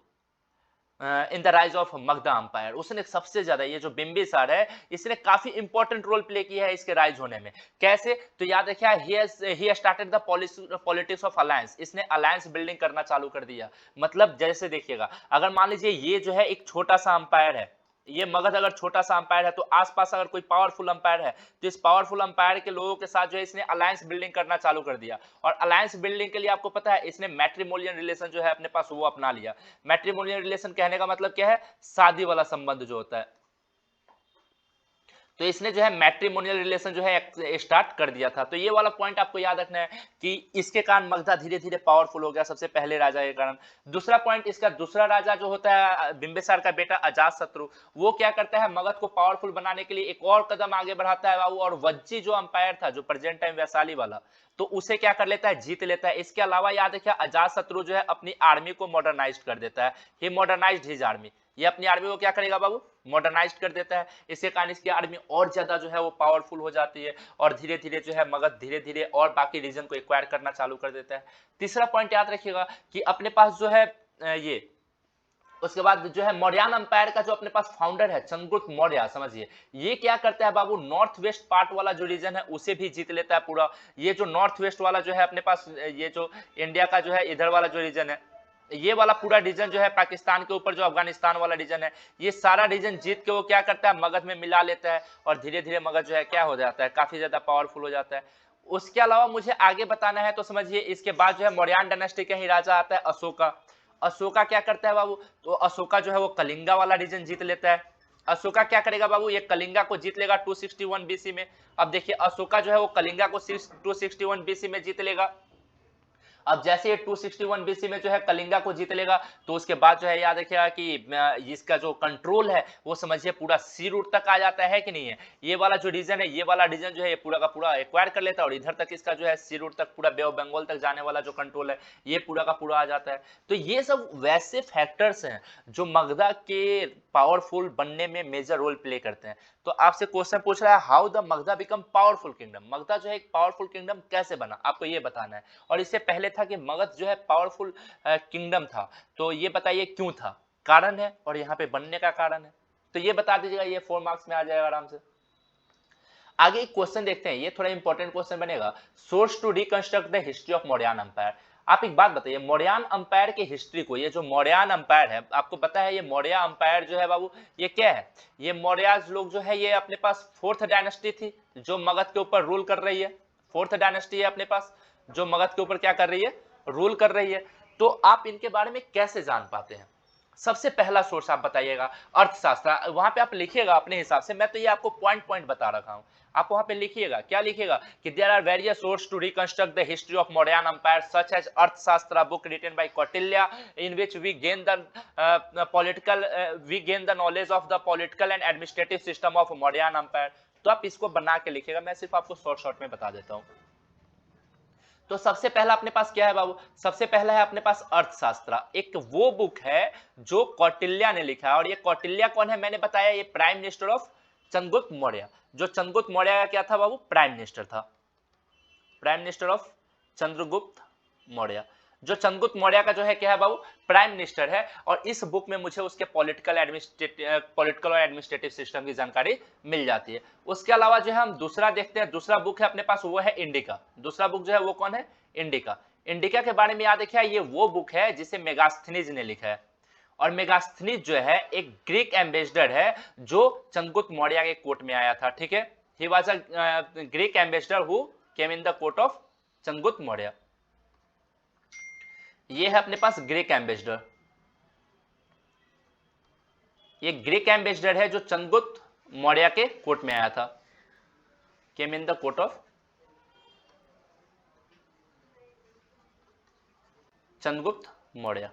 in the rise of Magadha empire. उसने सबसे ज्यादा, ये जो बिंबिसार है, इसने काफी इंपॉर्टेंट रोल प्ले किया है इसके राइज होने में। कैसे? तो याद रखिए, he started the politics of alliance. इसने अलायंस बिल्डिंग करना चालू कर दिया। मतलब जैसे देखिएगा, अगर मान लीजिए ये जो है एक छोटा सा अंपायर है, ये मगध अगर छोटा सा अंपायर है, तो आसपास अगर कोई पावरफुल अंपायर है, तो इस पावरफुल अंपायर के लोगों के साथ जो है इसने अलायंस बिल्डिंग करना चालू कर दिया। और अलायंस बिल्डिंग के लिए आपको पता है, इसने मैट्रिमोनियल रिलेशन जो है अपने पास वो अपना लिया। मैट्रिमोनियल रिलेशन कहने का मतलब क्या है? शादी वाला संबंध जो होता है। तो इसने जो है मैट्रिमोनियल रिलेशन जो है स्टार्ट कर दिया था। तो ये वाला पॉइंट आपको याद रखना है कि इसके कारण मगधा धीरे धीरे पावरफुल हो गया, सबसे पहले राजा के कारण। दूसरा पॉइंट, इसका दूसरा राजा जो होता है बिंबिसार का बेटा अजातशत्रु, वो क्या करता है मगध को पावरफुल बनाने के लिए एक और कदम आगे बढ़ाता है बाबू, और वज्जी जो अंपायर था, जो प्रेजेंट टाइम वैशाली वाला, तो उसे क्या कर लेता है, जीत लेता है। इसके अलावा याद रखिए अजातशत्रु जो है अपनी आर्मी को मॉडर्नाइज कर देता है, ही मॉडर्नाइज्ड हिज आर्मी। ये अपनी आर्मी को क्या करेगा बाबू, मॉडर्नाइज कर देता है। इसके कारण इसकी आर्मी और ज्यादा जो है वो पावरफुल हो जाती है, और धीरे धीरे जो है मगध धीरे धीरे और बाकी रीजन को एक्वायर करना चालू कर देता है। तीसरा पॉइंट याद रखिएगा कि अपने पास जो है ये, उसके बाद जो है मौर्यन अंपायर का जो अपने पास फाउंडर है चंद्रगुप्त मौर्य, समझिए ये क्या करता है बाबू, नॉर्थ वेस्ट पार्ट वाला जो रीजन है उसे भी जीत लेता है पूरा। ये जो नॉर्थ वेस्ट वाला जो है अपने पास, ये जो इंडिया का जो है इधर वाला जो रीजन है, ये वाला पूरा रीजन जो है पाकिस्तान के ऊपर जो अफगानिस्तान वाला रीजन है, ये सारा रीजन जीत के वो क्या करता है मगध में मिला लेता है, और धीरे धीरे मगध जो है क्या हो जाता है, काफी ज्यादा पावरफुल हो जाता है। उसके अलावा मुझे आगे बताना है तो समझिए, इसके बाद जो है मौर्यन डायनेस्टी का ही राजा आता है अशोका। अशोका क्या करता है बाबू, तो अशोका जो है वो कलिंगा वाला रीजन जीत लेता है। अशोका क्या करेगा बाबू, ये कलिंगा को जीत लेगा 261 बीसी में। अब देखिए अशोका जो है वो कलिंगा को 261 बीसी में जीत लेगा। अब जैसे ये 261 बीसी में जो है कलिंगा को जीत लेगा, तो उसके बाद जो है याद रखिएगा कि इसका जो कंट्रोल है वो समझिए पूरा सी रूट तक आ जाता है कि नहीं है। ये वाला जो रीजन है, ये वाला रीजन जो है ये पूरा का पूरा एक्वायर कर लेता है, और इधर तक इसका जो है सी रूट तक पूरा बे ऑफ बंगाल तक जाने वाला जो कंट्रोल है ये पूरा का पूरा आ जाता है। तो ये सब वैसे फैक्टर्स हैं जो मगधा के पावरफुल बनने में मेजर रोल प्ले करते हैं। तो आपसे क्वेश्चन पूछ रहा है how the Magadha become powerful kingdom, Magadha जो है एक पावरफुल किंगडम कैसे बना, आपको ये बताना है। और इससे पहले था कि मगध जो है पावरफुल किंगडम था, तो ये बताइए क्यों था, कारण है, और यहाँ पे बनने का कारण है, तो ये बता दीजिएगा, ये 4 मार्क्स में आ जाएगा आराम से। आगे एक क्वेश्चन देखते हैं, ये थोड़ा इंपॉर्टेंट क्वेश्चन बनेगा, source to reconstruct the history of Mauryan empire. आप एक बात बताइए, मौर्यन अंपायर की हिस्ट्री को, ये जो मौर्यन अंपायर है, आपको पता है ये मौर्य अंपायर जो है बाबू ये क्या है, ये मौर्य लोग जो है ये अपने पास 4th डायनेस्टी थी जो मगध के ऊपर रूल कर रही है। 4th डायनेस्टी है अपने पास जो मगध के ऊपर क्या कर रही है, रूल कर रही है। तो आप इनके बारे में कैसे जान पाते हैं, सबसे पहला सोर्स आप बताइएगा अर्थशास्त्र। वहां पे आप लिखिएगा अपने हिसाब से, मैं तो ये आपको पॉइंट पॉइंट बता रखा हूं, आप वहां पे लिखिएगा, क्या लिखिएगा कि there are various source to reconstruct the history of Mauryan empire such as Arthashastra book written by Kautilya in which we gain the knowledge of the political and administrative system of Mauryan empire. तो आप इसको बना के लिखिएगा, मैं सिर्फ आपको शॉर्ट में बता देता हूं। तो सबसे पहला अपने पास क्या है बाबू, सबसे पहला है अपने पास अर्थशास्त्र, एक वो बुक है जो कौटिल्य ने लिखा है। और ये कौटिल्य कौन है, मैंने बताया ये prime minister of Chandragupta Maurya, जो चंद्रगुप्त मौर्य का क्या था बाबू, प्राइम मिनिस्टर था, prime minister of Chandragupta Maurya. जो चंद्रगुप्त मौर्य का जो है क्या है बाबू, प्राइम मिनिस्टर है। और इस बुक में मुझे उसके पॉलिटिकल और एडमिनिस्ट्रेटिव सिस्टम की जानकारी मिल जाती है। उसके अलावा जो है हम दूसरा देखते हैं, दूसरा बुक है अपने पास वो है इंडिका। दूसरा बुक जो है वो कौन है, इंडिका। इंडिका के बारे में याद रखिए, ये वो बुक है जिसे मेगास्थनीज ने लिखा है। और मेगास्थनीज जो है एक ग्रीक एम्बेसडर है जो चंद्रगुप्त मौर्य के कोर्ट में आया था, ठीक है। He was a Greek ambassador who came in the court of Chandragupta Maurya. ये है अपने पास ग्रीक एम्बेसडर, ये ग्रीक एम्बेसडर है जो चंद्रगुप्त मौर्य के कोर्ट में आया था, came in the court of Chandragupta Maurya.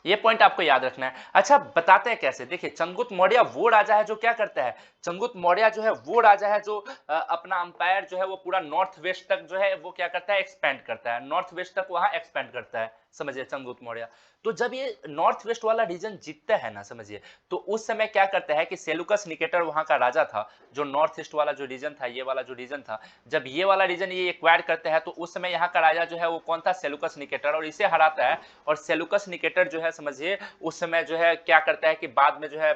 ये पॉइंट आपको याद रखना है। अच्छा बताते हैं कैसे, देखिए चंद्रगुप्त मौर्य वो राजा है जो क्या करता है, चंद्रगुप्त मौर्य जो है वो राजा है जो अपना अंपायर जो है वो पूरा नॉर्थ वेस्ट तक जो है वो क्या करता है, एक्सपेंड करता है, नॉर्थ वेस्ट तक वहां एक्सपेंड करता है, समझिए चंद्रगुप्त मौर्य। तो जब ये नॉर्थ वेस्ट वाला रीजन जीतता है ना, समझिए, तो उस समय क्या करता है कि सेलुकस निकेटर वहां का राजा था, जो नॉर्थ ईस्ट वाला जो रीजन था, ये वाला जो रीजन था, जब ये वाला रीजन ये एक्वायर करते हैं तो उस समय यहाँ का राजा जो है वो कौन था, सेलुकस निकेटर, और इसे हराता है। और सेलुकस निकेटर जो है समझिए उस समय जो है क्या करता है कि बाद में जो है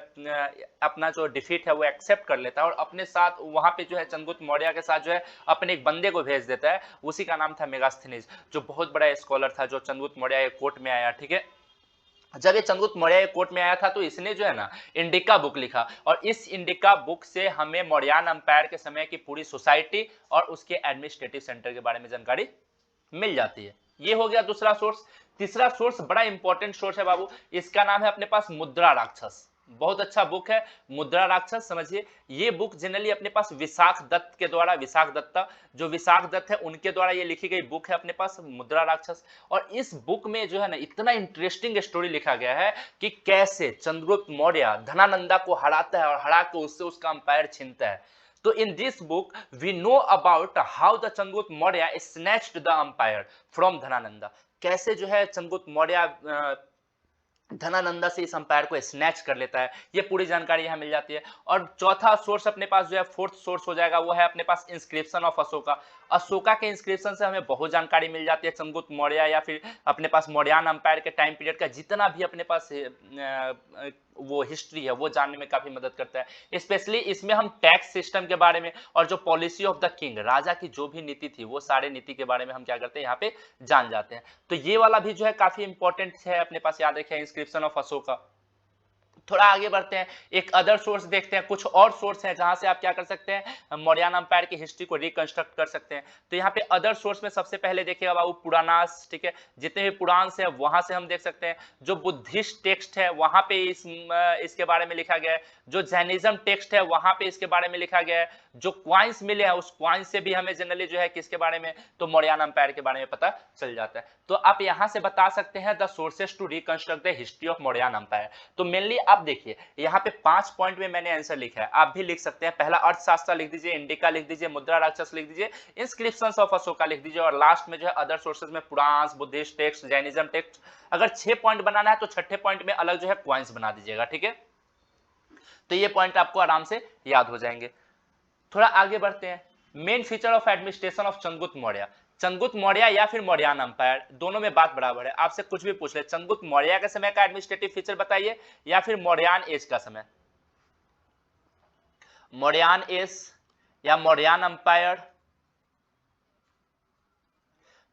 अपना जो डिफीट है वो एक्सेप्ट कर लेता है, और अपने साथ वहां पे जो है चंद्रगुप्त मौर्य के साथ जो है अपने एक बंदे को भेज देता है, उसी का नाम था मेगास्थनीज, जो बहुत बड़ा स्कॉलर था, जो चंद्रगुप्त मौर्य कोर्ट में आया, ठीक है। जब ये चंद्रगुप्त मौर्य कोर्ट में आया था तो इसने जो है ना इंडिका बुक लिखा, और इस इंडिका बुक से हमें मौर्यन अंपायर के समय की पूरी सोसाइटी और उसके एडमिनिस्ट्रेटिव सेंटर के बारे में जानकारी मिल जाती है। ये हो गया दूसरा सोर्स। तीसरा सोर्स बड़ा इंपॉर्टेंट सोर्स है बाबू, इसका नाम है अपने पास मुद्रा राक्षस। बहुत अच्छा बुक है मुद्रा राक्षस, समझिए। ये बुक जनरली अपने पास विशाख दत्त के द्वारा, विशाख दत्ता जो विशाख दत्त है उनके द्वारा ये लिखी गई बुक है अपने पास, मुद्रा राक्षस। और इस बुक में जो है ना इतना इंटरेस्टिंग स्टोरी लिखा गया है कि कैसे चंद्रगुप्त मौर्य धनानंदा को हराता है और हरा के उससे उसका अंपायर छीनता है। तो in this book we know about how the Chandragupta Maurya snatched the empire from Dhanananda. कैसे जो है चंद्रगुप्त मौर्य धनानंदा से इस अंपायर को स्नैच कर लेता है, ये पूरी जानकारी यहाँ मिल जाती है। और चौथा सोर्स अपने पास जो है, फोर्थ सोर्स हो जाएगा, वो है अपने पास इंस्क्रिप्शन ऑफ अशोका। अशोका के इंस्क्रिप्शन से हमें बहुत जानकारी मिल जाती है चंद्रगुप्त मौर्य या फिर अपने पास मौर्यन अंपायर के टाइम पीरियड का जितना भी अपने पास वो हिस्ट्री है वो जानने में काफी मदद करता है। स्पेशली इसमें हम टैक्स सिस्टम के बारे में और जो पॉलिसी ऑफ द किंग, राजा की जो भी नीति थी वो सारे नीति के बारे में हम क्या करते हैं यहाँ पे जान जाते हैं। तो ये वाला भी जो है काफी इंपॉर्टेंट है अपने पास, याद रखें इंस्क्रिप्शन ऑफ अशोका। थोड़ा आगे बढ़ते हैं, एक अदर सोर्स देखते हैं, कुछ और सोर्स हैं जहां से आप क्या कर सकते हैं मौर्यन अंपायर की हिस्ट्री को रिकंस्ट्रक्ट कर सकते हैं। तो यहाँ पे अदर सोर्स में सबसे पहले देखिएगा बाबू पुराणास, ठीक है, जितने भी पुराण से वहां से हम देख सकते हैं। जो बुद्धिस्ट टेक्स्ट है वहां पे इसके बारे में लिखा गया है। जो जैनिज्म टेक्स्ट है वहां पे इसके बारे में लिखा गया है। जो क्वाइंस मिले हैं उस क्वाइंस से भी हमें जनरली जो है किसके बारे में, तो मौर्यन अंपायर के बारे में पता चल जाता है। तो आप यहां से बता सकते हैं the sources to reconstruct the history of Mauryan empire. तो मेनली आप देखिए यहाँ पे 5 पॉइंट में मैंने आंसर लिखा है, आप भी लिख सकते हैं। पहला अर्थशास्त्र लिख दीजिए, इंडिका लिख दीजिए, मुद्रा राक्षस लिख दीजिए, इंस्क्रिप्शंस ऑफ अशोका लिख दीजिए, और लास्ट में जो है अदर सोर्सेज में पुराण, बुद्धिस्ट टेक्स्ट, जैनिज्म टेक्स्ट। अगर 6 पॉइंट बनाना है तो छठे पॉइंट में अलग जो है क्वाइंस बना दीजिएगा, ठीक है। तो ये पॉइंट आपको आराम से याद हो जाएंगे। थोड़ा आगे बढ़ते हैं, main feature of administration of Chandragupta Maurya. Chandragupta Maurya या फिर मौर्यन अंपायर, दोनों में बात बराबर है। आपसे कुछ भी पूछ ले, चंद्रगुप्त मौर्य के समय का एडमिनिस्ट्रेटिव फीचर बताइए या फिर मौर्यन एज का समय, मौर्यन एज या मौर्यन अंपायर।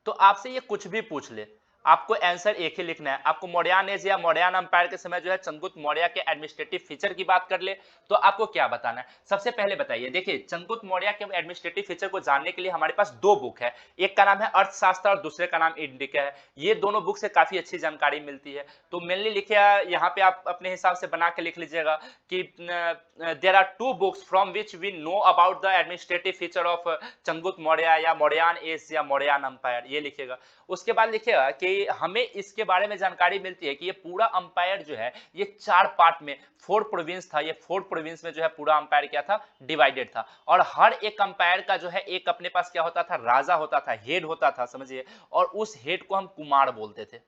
तो आपसे ये कुछ भी पूछ ले, आपको आंसर एक ही लिखना है। आपको मौर्यन एज या मौर्यन अंपायर के समय जो है चंद्रगुप्त मौर्य के एडमिनिस्ट्रेटिव फीचर की बात कर ले तो आपको क्या बताना है। सबसे पहले बताइए, देखिए चंद्रगुप्त मौर्य के एडमिनिस्ट्रेटिव फीचर को जानने के लिए हमारे पास 2 बुक है, एक का नाम है अर्थशास्त्र और दूसरे का नाम इंडिका है। ये दोनों बुक से काफी अच्छी जानकारी मिलती है। तो मेनली लिखिए, यहाँ पे आप अपने हिसाब से बना के लिख लीजिएगा कि there are 2 books from which we know about the administrative feature of Chandragupta Maurya या मौर्यन एज या मौर्यन अंपायर, ये लिखिएगा। उसके बाद लिखिएगा कि हमें इसके बारे में जानकारी मिलती है कि ये पूरा अंपायर जो है ये 4 पार्ट में, 4 प्रोविंस था, ये 4 प्रोविंस में जो है पूरा अंपायर क्या था, डिवाइडेड था। और हर एक अंपायर का जो है एक अपने पास क्या होता था, राजा होता था, हेड होता था, समझिए। और उस हेड को हम कुमार बोलते थे।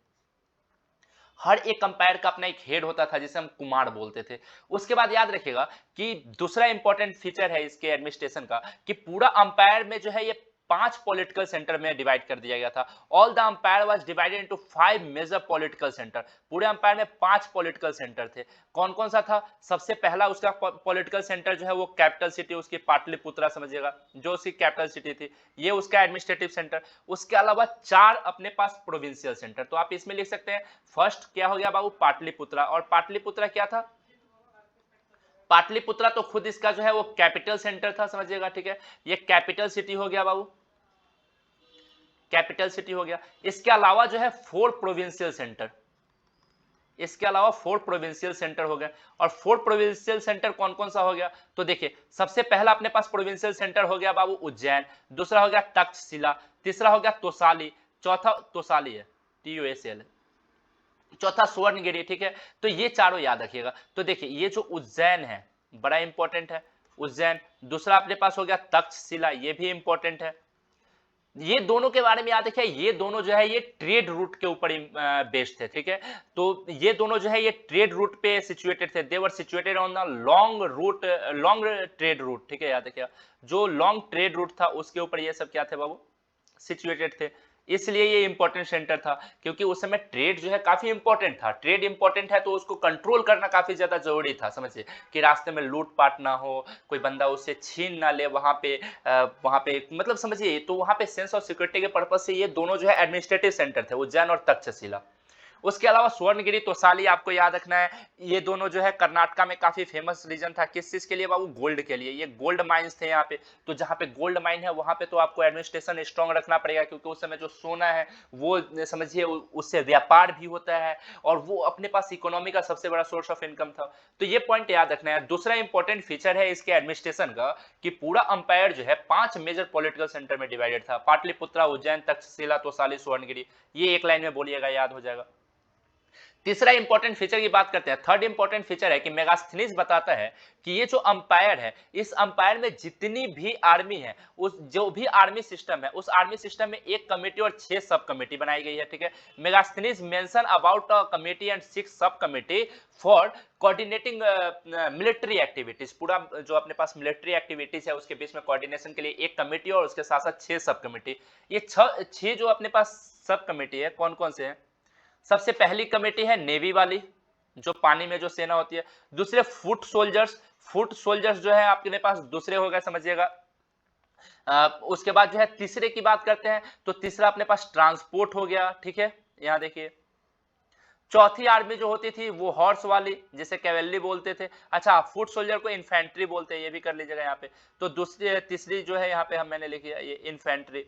हर एक अंपायर का अपना एक हेड होता था जिसे हम कुमार बोलते थे। उसके बाद याद रखिएगा कि दूसरा इंपॉर्टेंट फीचर है इसके एडमिनिस्ट्रेशन का कि पूरा अंपायर में जो है ये 5 पॉलिटिकल सेंटर में डिवाइड कर दिया गया था। All the empire was divided into 5 major political center. पूरे अंपायर में 5 पॉलिटिकल सेंटर थे। कौन कौन सा था, सबसे पहला उसका पॉलिटिकल सेंटर जो है वो कैपिटल सिटी उसकी पाटलिपुत्रा, समझिएगा, जो उसकी कैपिटल सिटी थी, ये उसका एडमिनिस्ट्रेटिव सेंटर। उसके अलावा 4 अपने पास प्रोविंशियल सेंटर। तो आप इसमें लिख सकते हैं, फर्स्ट क्या हो गया बाबू, पाटलिपुत्रा। और पाटलिपुत्रा क्या था, पाटलिपुत्रा तो खुद इसका जो है वो कैपिटल सेंटर था, समझिएगा, ठीक है। ये कैपिटल सिटी हो गया बाबू, कैपिटल सिटी हो गया। इसके अलावा जो है 4 प्रोविंशियल सेंटर, इसके अलावा 4 प्रोविंशियल सेंटर हो गए। और 4 प्रोविंशियल सेंटर कौन कौन सा हो गया, तो देखिए सबसे पहला अपने पास प्रोविंशियल सेंटर हो गया बाबू उज्जैन, दूसरा हो गया तक्षशिला, तीसरा हो गया तोसाली, चौथा तोसाली है, TUSL, चौथा स्वर्णगिरी, ठीक है। तो ये चारों याद रखिएगा। तो देखिए ये जो उज्जैन है बड़ा इंपॉर्टेंट है, उज्जैन। दूसरा अपने पास हो गया तक्षशिला, ये भी इंपॉर्टेंट है। ये दोनों के बारे में याद रखिए, ये दोनों जो है ये ट्रेड रूट के ऊपर बेस्ड थे, ठीक है। तो ये दोनों जो है ये ट्रेड रूट पे सिचुएटेड थे, they were situated on the long route, long trade route, ठीक है, याद रखिए। जो लॉन्ग ट्रेड रूट था उसके ऊपर ये सब क्या थे बाबू, सिचुएटेड थे। इसलिए ये इंपॉर्टेंट सेंटर था, क्योंकि उस समय ट्रेड जो है काफी इंपॉर्टेंट था। ट्रेड इंपॉर्टेंट है तो उसको कंट्रोल करना काफी ज्यादा जरूरी था, समझिए, कि रास्ते में लूटपाट ना हो, कोई बंदा उससे छीन ना ले वहां पे मतलब समझिए। तो वहां पे सेंस ऑफ सिक्योरिटी के पर्पज से ये दोनों जो है एडमिनिस्ट्रेटिव सेंटर थे, उज्जैन और तक्षशिला। उसके अलावा स्वर्णगिरी तोसाली आपको याद रखना है, ये दोनों जो है कर्नाटका में काफी फेमस रीजन था। किस चीज के लिए बाबू? गोल्ड के लिए। ये गोल्ड माइंस थे यहाँ पे। तो जहाँ पे गोल्ड माइन है वहां पे तो आपको एडमिनिस्ट्रेशन स्ट्रांग रखना पड़ेगा, क्योंकि उस समय जो सोना है वो समझिए उससे व्यापार भी होता है और वो अपने पास इकोनॉमी का सबसे बड़ा सोर्स ऑफ इनकम था। तो ये पॉइंट याद रखना है। दूसरा इंपॉर्टेंट फीचर है इसके एडमिनिस्ट्रेशन का कि पूरा अंपायर जो है 5 मेजर पॉलिटिकल सेंटर में डिवाइडेड था। पाटलिपुत्रा, उज्जैन, तक्षशिला, तोसाली, स्वर्णगिरी। ये एक लाइन में बोलिएगा, याद हो जाएगा। तीसरा इंपॉर्टेंट फीचर की बात करते हैं। थर्ड इंपॉर्टेंट फीचर है कि मेगास्थनीज बताता है कि ये जो अंपायर है, इस अंपायर में जितनी भी आर्मी है, उस जो भी आर्मी सिस्टम है, उस आर्मी सिस्टम में एक कमेटी और 6 सब कमेटी बनाई गई है। ठीक है, Megasthenes mention about a committee and 6 sub committee for coordinating military activities. पूरा जो अपने पास मिलिट्री एक्टिविटीज है उसके बीच में कोऑर्डिनेशन के लिए एक कमेटी और उसके साथ साथ 6 सब कमेटी। ये 6 जो अपने पास सब कमेटी है, कौन कौन से हैं? सबसे पहली कमेटी है नेवी वाली, जो पानी में जो सेना होती है। दूसरे फुट सोल्जर्स। फुट सोल्जर्स जो है आपके पास दूसरे हो गए, समझिएगा। उसके बाद जो है तीसरे की बात करते हैं तो तीसरा अपने पास ट्रांसपोर्ट हो गया। ठीक है, यहां देखिए। चौथी आर्मी जो होती थी वो हॉर्स वाली, जिसे कैवेलरी बोलते थे। अच्छा, फुट सोल्जर को इन्फेंट्री बोलते हैं, ये भी कर लीजिएगा यहाँ पे। तो दूसरी तीसरी जो है यहाँ पे मैंने लिखी है ये इन्फेंट्री।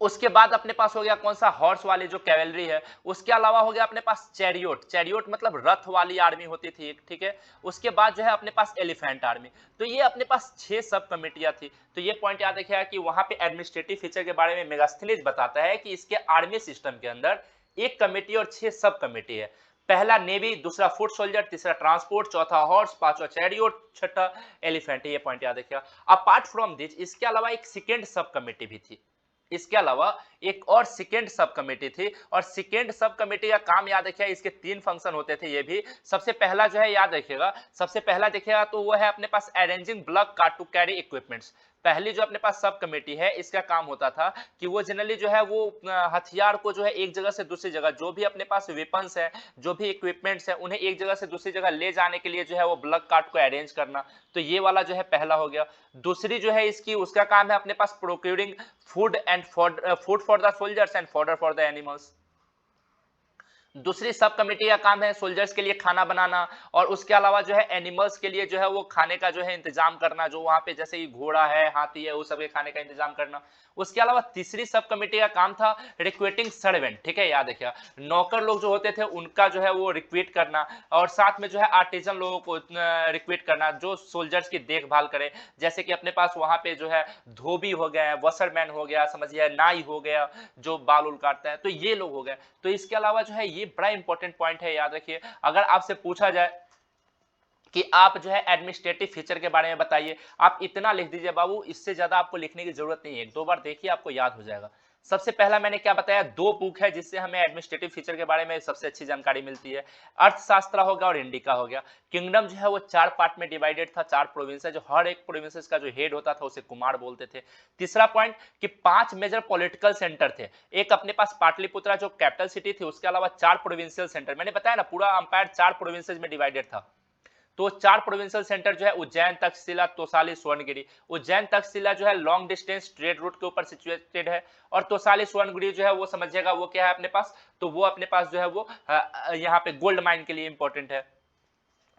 उसके बाद अपने पास हो गया कौन सा? हॉर्स वाली जो कैवेलरी है। उसके अलावा हो गया अपने पास चैरियोट। चैरियोट मतलब रथ वाली आर्मी होती थी, ठीक है। उसके बाद जो है अपने पास एलिफेंट आर्मी। तो ये अपने पास 6 सब कमेटियां थी। तो ये पॉइंट याद रखिएगा कि वहां पे एडमिनिस्ट्रेटिव फीचर के बारे में मेगास्थनीज बताता है कि इसके आर्मी सिस्टम के अंदर एक कमेटी और 6 सब कमेटी है। पहला नेवी, दूसरा फुट सोल्जर, तीसरा ट्रांसपोर्ट, चौथा हॉर्स, पांचवा चैरियोट, छठा एलिफेंट। ये पॉइंट याद रखिएगा। अपार्ट फ्रॉम दिस, इसके अलावा एक सेकेंड सब कमेटी भी थी। इसके अलावा एक और सेकेंड सब कमेटी थी, और सेकेंड सब कमेटी का काम याद रखिएगा, इसके 3 फंक्शन होते थे ये भी। सबसे पहला जो है याद रखिएगा, सबसे पहला देखिएगा तो वो है अपने पास arranging block cart to carry equipments. पहली जो अपने पास सब कमेटी है, इसका काम होता था कि वो जनरली जो है वो हथियार को जो है एक जगह से दूसरी जगह, जो भी अपने पास वेपन्स है, जो भी इक्विपमेंट्स है, उन्हें एक जगह से दूसरी जगह ले जाने के लिए जो है वो ब्लॉक कार्ट को अरेंज करना। तो ये वाला जो है पहला हो गया। दूसरी जो है इसकी, उसका काम है अपने पास procuring food and food for the soldiers and fodder for the animals. दूसरी सब कमेटी का काम है सोल्जर्स के लिए खाना बनाना, और उसके अलावा जो है एनिमल्स के लिए जो है वो खाने का जो है इंतजाम करना, जो वहां पे जैसे घोड़ा है, हाथी है, वो सब के खाने का इंतजाम करना। उसके अलावा तीसरी सब कमेटी का काम था रिक्रूटिंग सर्वेंट। ठीक है, याद रखिएगा, नौकर लोग जो होते थे उनका जो है वो रिक्रूट करना, और साथ में जो है आर्टिजन लोगों को रिक्रूट करना जो सोल्जर्स की देखभाल करे। जैसे कि अपने पास वहां पे जो है धोबी हो गया, वसरमैन हो गया, समझिए नाई हो गया जो बाल उल काटता है, तो ये लोग हो गए। तो इसके अलावा जो है ये बड़ा इंपॉर्टेंट पॉइंट है, याद रखिए। अगर आपसे पूछा जाए कि आप जो है एडमिनिस्ट्रेटिव फीचर के बारे में बताइए, आप इतना लिख दीजिए बाबू, इससे ज्यादा आपको लिखने की जरूरत नहीं है। 1-2 बार देखिए, आपको याद हो जाएगा। सबसे पहला मैंने क्या बताया, 2 बुक है जिससे हमें एडमिनिस्ट्रेटिव फीचर के बारे में सबसे अच्छी जानकारी मिलती है। अर्थशास्त्र हो गया और इंडिका हो गया। किंगडम जो है वो 4 पार्ट में डिवाइडेड था, 4 प्रोविंस है, जो हर एक प्रोविंसेस का जो हेड होता था उसे कुमार बोलते थे। तीसरा पॉइंट कि 5 मेजर पॉलिटिकल सेंटर थे। एक अपने पास पाटलिपुत्रा जो कैपिटल सिटी थी, उसके अलावा 4 प्रोविंशियल सेंटर। मैंने बताया ना, पूरा अंपायर 4 प्रोविंसेस में डिवाइडेड था। तो 4 प्रोविंशियल सेंटर जो है उज्जैन, तक्षशिला, तोसाली, स्वर्णगिरी। उज्जैन तक्षशिला जो है लॉन्ग डिस्टेंस ट्रेड रूट के ऊपर सिचुएटेड है, और तोसाली स्वर्णगिरी जो है वो समझिएगा वो क्या है अपने पास, तो वो अपने पास जो है वो यहाँ पे गोल्ड माइन के लिए इंपॉर्टेंट है।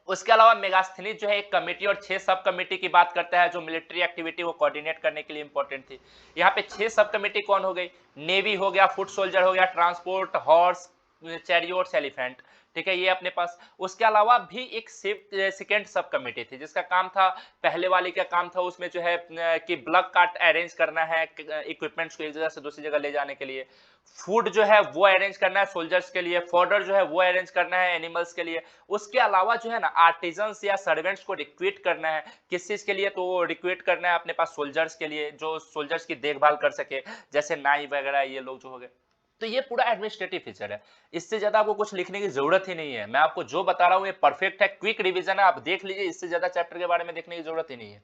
उसके अलावा मेगास्थनीज जो है एक कमेटी और 6 सब कमेटी की बात करता है, जो मिलिट्री एक्टिविटी को कोऑर्डिनेट करने के लिए इंपॉर्टेंट थी। यहाँ पे 6 सब कमेटी कौन हो गई? नेवी हो गया, फुट सोल्जर हो गया, ट्रांसपोर्ट, हॉर्स, चैरियोट्स, एलिफेंट। ठीक है, ये अपने पास। उसके अलावा भी एक सेकेंड सब कमेटी थी जिसका काम था, पहले वाले का काम था उसमें जो है कि ब्लॉक कार्ट अरेंज करना है इक्विपमेंट्स को एक जगह से दूसरी जगह ले जाने के लिए। फूड जो है वो अरेंज करना है सोल्जर्स के लिए, फॉडर जो है वो अरेंज करना है एनिमल्स के लिए। उसके अलावा जो है ना आर्टिजन्स या सर्वेंट्स को रिक्रूट करना है, किस चीज के लिए? तो रिक्रूट करना है अपने पास सोल्जर्स के लिए, जो सोल्जर्स की देखभाल कर सके, जैसे नाई वगैरह ये लोग जो हो गए। तो ये पूरा एडमिनिस्ट्रेटिव फीचर है। इससे ज्यादा आपको कुछ लिखने की जरूरत ही नहीं है। मैं आपको जो बता रहा हूं ये परफेक्ट है, क्विक रिवीजन है, आप देख लीजिए, इससे ज्यादा चैप्टर के बारे में देखने की जरूरत ही नहीं है।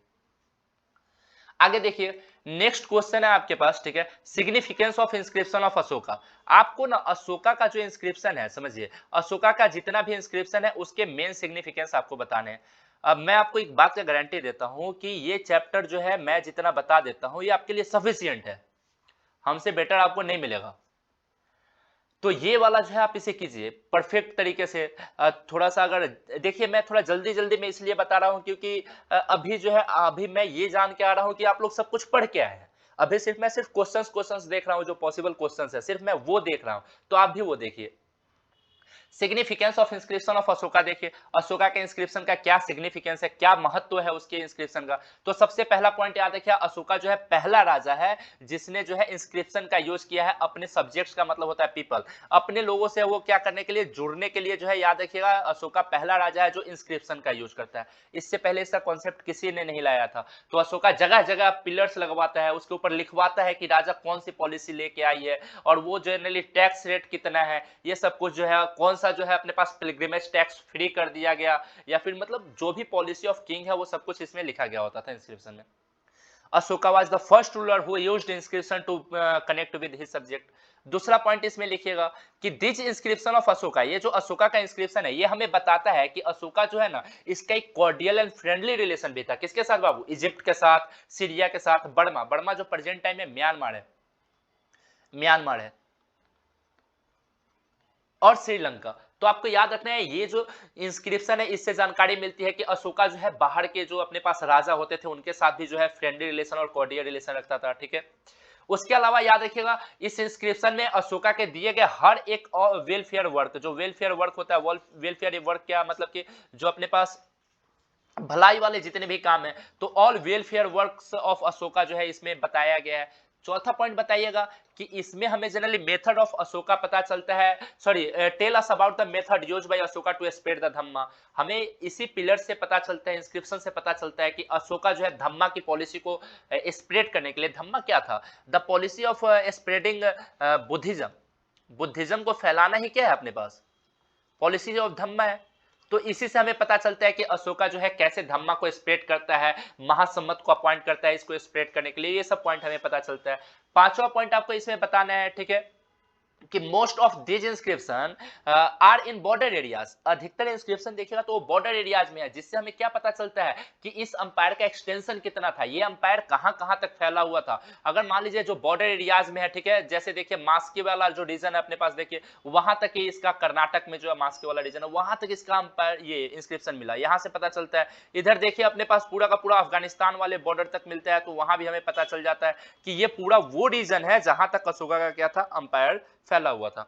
आगे देखिए, नेक्स्ट क्वेश्चन है आपके पास, ठीक है, significance of inscription of Ashoka. आपको ना अशोका का जो इंस्क्रिप्शन है, समझिए अशोका का जितना भी इंस्क्रिप्शन है उसके मेन सिग्निफिकेंस आपको बताने हैं। अब मैं आपको एक बात का गारंटी देता हूं कि ये चैप्टर जो है मैं जितना बता देता हूं ये आपके लिए सफिशिएंट है, हमसे बेटर आपको नहीं मिलेगा। तो ये वाला जो है आप इसे कीजिए परफेक्ट तरीके से। थोड़ा सा अगर देखिए, मैं थोड़ा जल्दी जल्दी में इसलिए बता रहा हूँ क्योंकि अभी जो है अभी मैं ये जान के आ रहा हूँ कि आप लोग सब कुछ पढ़ के आए हैं। अभी सिर्फ क्वेश्चंस देख रहा हूँ, जो पॉसिबल क्वेश्चंस है सिर्फ मैं वो देख रहा हूँ, तो आप भी वो देखिए। Significance of inscription of Ashoka देखिए, अशोका के इंस्क्रिप्शन का क्या सिग्निफिकेंस है, क्या महत्व है उसके इंस्क्रिप्शन का। तो सबसे पहला पॉइंट याद रखिए, अशोका जो है पहला राजा है जिसने जो है इंस्क्रिप्शन का यूज किया है अपने सब्जेक्ट्स का मतलब होता है पीपल, अपने लोगों से वो क्या करने के लिए, जुड़ने के लिए जो है। याद रखिएगा अशोका पहला राजा है जो इंस्क्रिप्शन का यूज करता है, इससे पहले इसका कॉन्सेप्ट किसी ने नहीं लाया था। तो अशोका जगह जगह पिलर्स लगवाता है, उसके ऊपर लिखवाता है कि राजा कौन सी पॉलिसी लेके आई है, और वो जनरली टैक्स रेट कितना है, ये सब कुछ जो है, कौन सा जो है अपने पास पिलग्रिमेज टैक्स फ्री कर दिया गया, या फिर मतलब जो भी पॉलिसी ऑफ किंग है वो सब कुछ इसमें लिखा गया होता था इंस्क्रिप्शन में। Ashoka was the first ruler who used inscription to connect with his subject. दूसरा पॉइंट इसमें लिखिएगा कि दिस इंस्क्रिप्शन ऑफ अशोका, ये जो अशोका का इंस्क्रिप्शन है ये हमें बताता है कि अशोका जो है ना, इसका एक कॉर्डियल एंड फ्रेंडली रिलेशन भी था। किसके साथ बाबू? इजिप्ट के साथ, सीरिया के साथ, बर्मा, बर्मा जो प्रेजेंट टाइम में म्यांमार है, म्यांमार है, और श्रीलंका। तो आपको याद रखना है ये जो इंस्क्रिप्शन है इससे जानकारी मिलती है कि अशोका जो है बाहर के जो अपने पास राजा होते थे उनके साथ भी जो है फ्रेंडली रिलेशन और कॉर्डियल रिलेशन रखता था, ठीक है। उसके अलावा याद रखिएगा इस इंस्क्रिप्शन में अशोका के दिए गए हर एक वेलफेयर वर्क, जो वेलफेयर वर्क होता है, वेलफेयर वर्क क्या मतलब कि जो अपने पास भलाई वाले जितने भी काम है, तो all welfare works of Ashoka जो है इसमें बताया गया है। चौथा पॉइंट बताइएगा कि इसमें हमें जनरली मेथड ऑफ अशोका पता चलता है, sorry, tell us about the method used by Ashoka to spread the Dhamma. हमें इसी पिलर से पता चलता है, इंस्क्रिप्शन से पता चलता है कि अशोका जो है धम्मा की पॉलिसी को स्प्रेड करने के लिए, धम्मा क्या था, the policy of spreading Buddhism, Buddhism को फैलाना ही क्या है अपने पास, पॉलिसी ऑफ धम्मा है। तो इसी से हमें पता चलता है कि अशोका जो है कैसे धम्मा को स्प्रेड करता है, महासम्मत को अपॉइंट करता है इसको स्प्रेड करने के लिए, ये सब पॉइंट हमें पता चलता है। पांचवा पॉइंट आपको इसमें बताना है, ठीक है, कि most of this inscription are in border areas. अधिकतर इंस्क्रिप्शन देखिएगा तो वो बॉर्डर एरियाज में है, जिससे हमें क्या पता चलता है कि इस अंपायर का एक्सटेंशन कितना था, ये अंपायर कहां कहां तक फैला हुआ था। अगर मान लीजिए जो बॉर्डर एरियाज में है, ठीक है, जैसे देखिए मास्की वाला जो रीजन है अपने पास, देखिए वहां तक ही इसका, कर्नाटक में जो है मास्की वाला रीजन है वहां तक इसका अंपायर ये इंस्क्रिप्शन मिला, यहां से पता चलता है। इधर देखिए अपने पास पूरा का पूरा अफगानिस्तान वाले बॉर्डर तक मिलता है, तो वहां भी हमें पता चल जाता है कि ये पूरा वो रीजन है जहां तक अशोका का क्या था, अंपायर फैला हुआ था।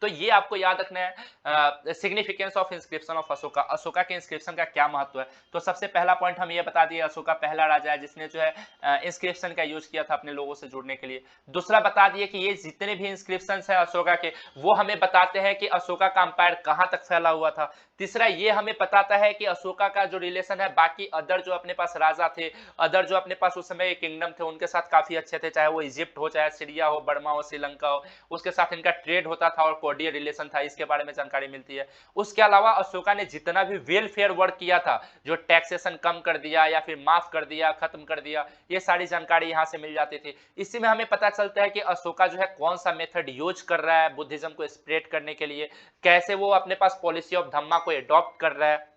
तो ये आपको याद रखना है significance of inscription of Ashoka, Ashoka के इंस्क्रिप्शन का क्या महत्व है। तो सबसे पहला पॉइंट हम ये बता दिए, अशोका पहला राजा है जिसने जो है इंस्क्रिप्शन का यूज किया था अपने लोगों से जुड़ने के लिए। दूसरा बता दिए कि ये जितने भी इंस्क्रिप्शन है अशोका के, वो हमें बताते हैं कि अशोका का अंपायर कहां तक फैला हुआ था। तीसरा ये हमें बताता है कि अशोका का जो रिलेशन है बाकी अदर जो अपने पास राजा थे, अदर जो अपने पास उस समय किंगडम थे उनके साथ काफी अच्छे थे, चाहे वो इजिप्ट हो, चाहे सीरिया हो, बर्मा हो, श्रीलंका हो, उसके साथ इनका ट्रेड होता था और कॉर्डियल रिलेशन था, इसके बारे में जानकारी मिलती है। उसके अलावा अशोका ने जितना भी वेलफेयर वर्क किया था, जो टैक्सेशन कम कर दिया या फिर माफ कर दिया, खत्म कर दिया, ये सारी जानकारी यहाँ से मिल जाती थी। इसी में हमें पता चलता है कि अशोका जो है कौन सा मेथड यूज कर रहा है बुद्धिज्म को स्प्रेड करने के लिए, कैसे वो अपने पास पॉलिसी ऑफ धम्मा को एडॉप्ट कर रहा है।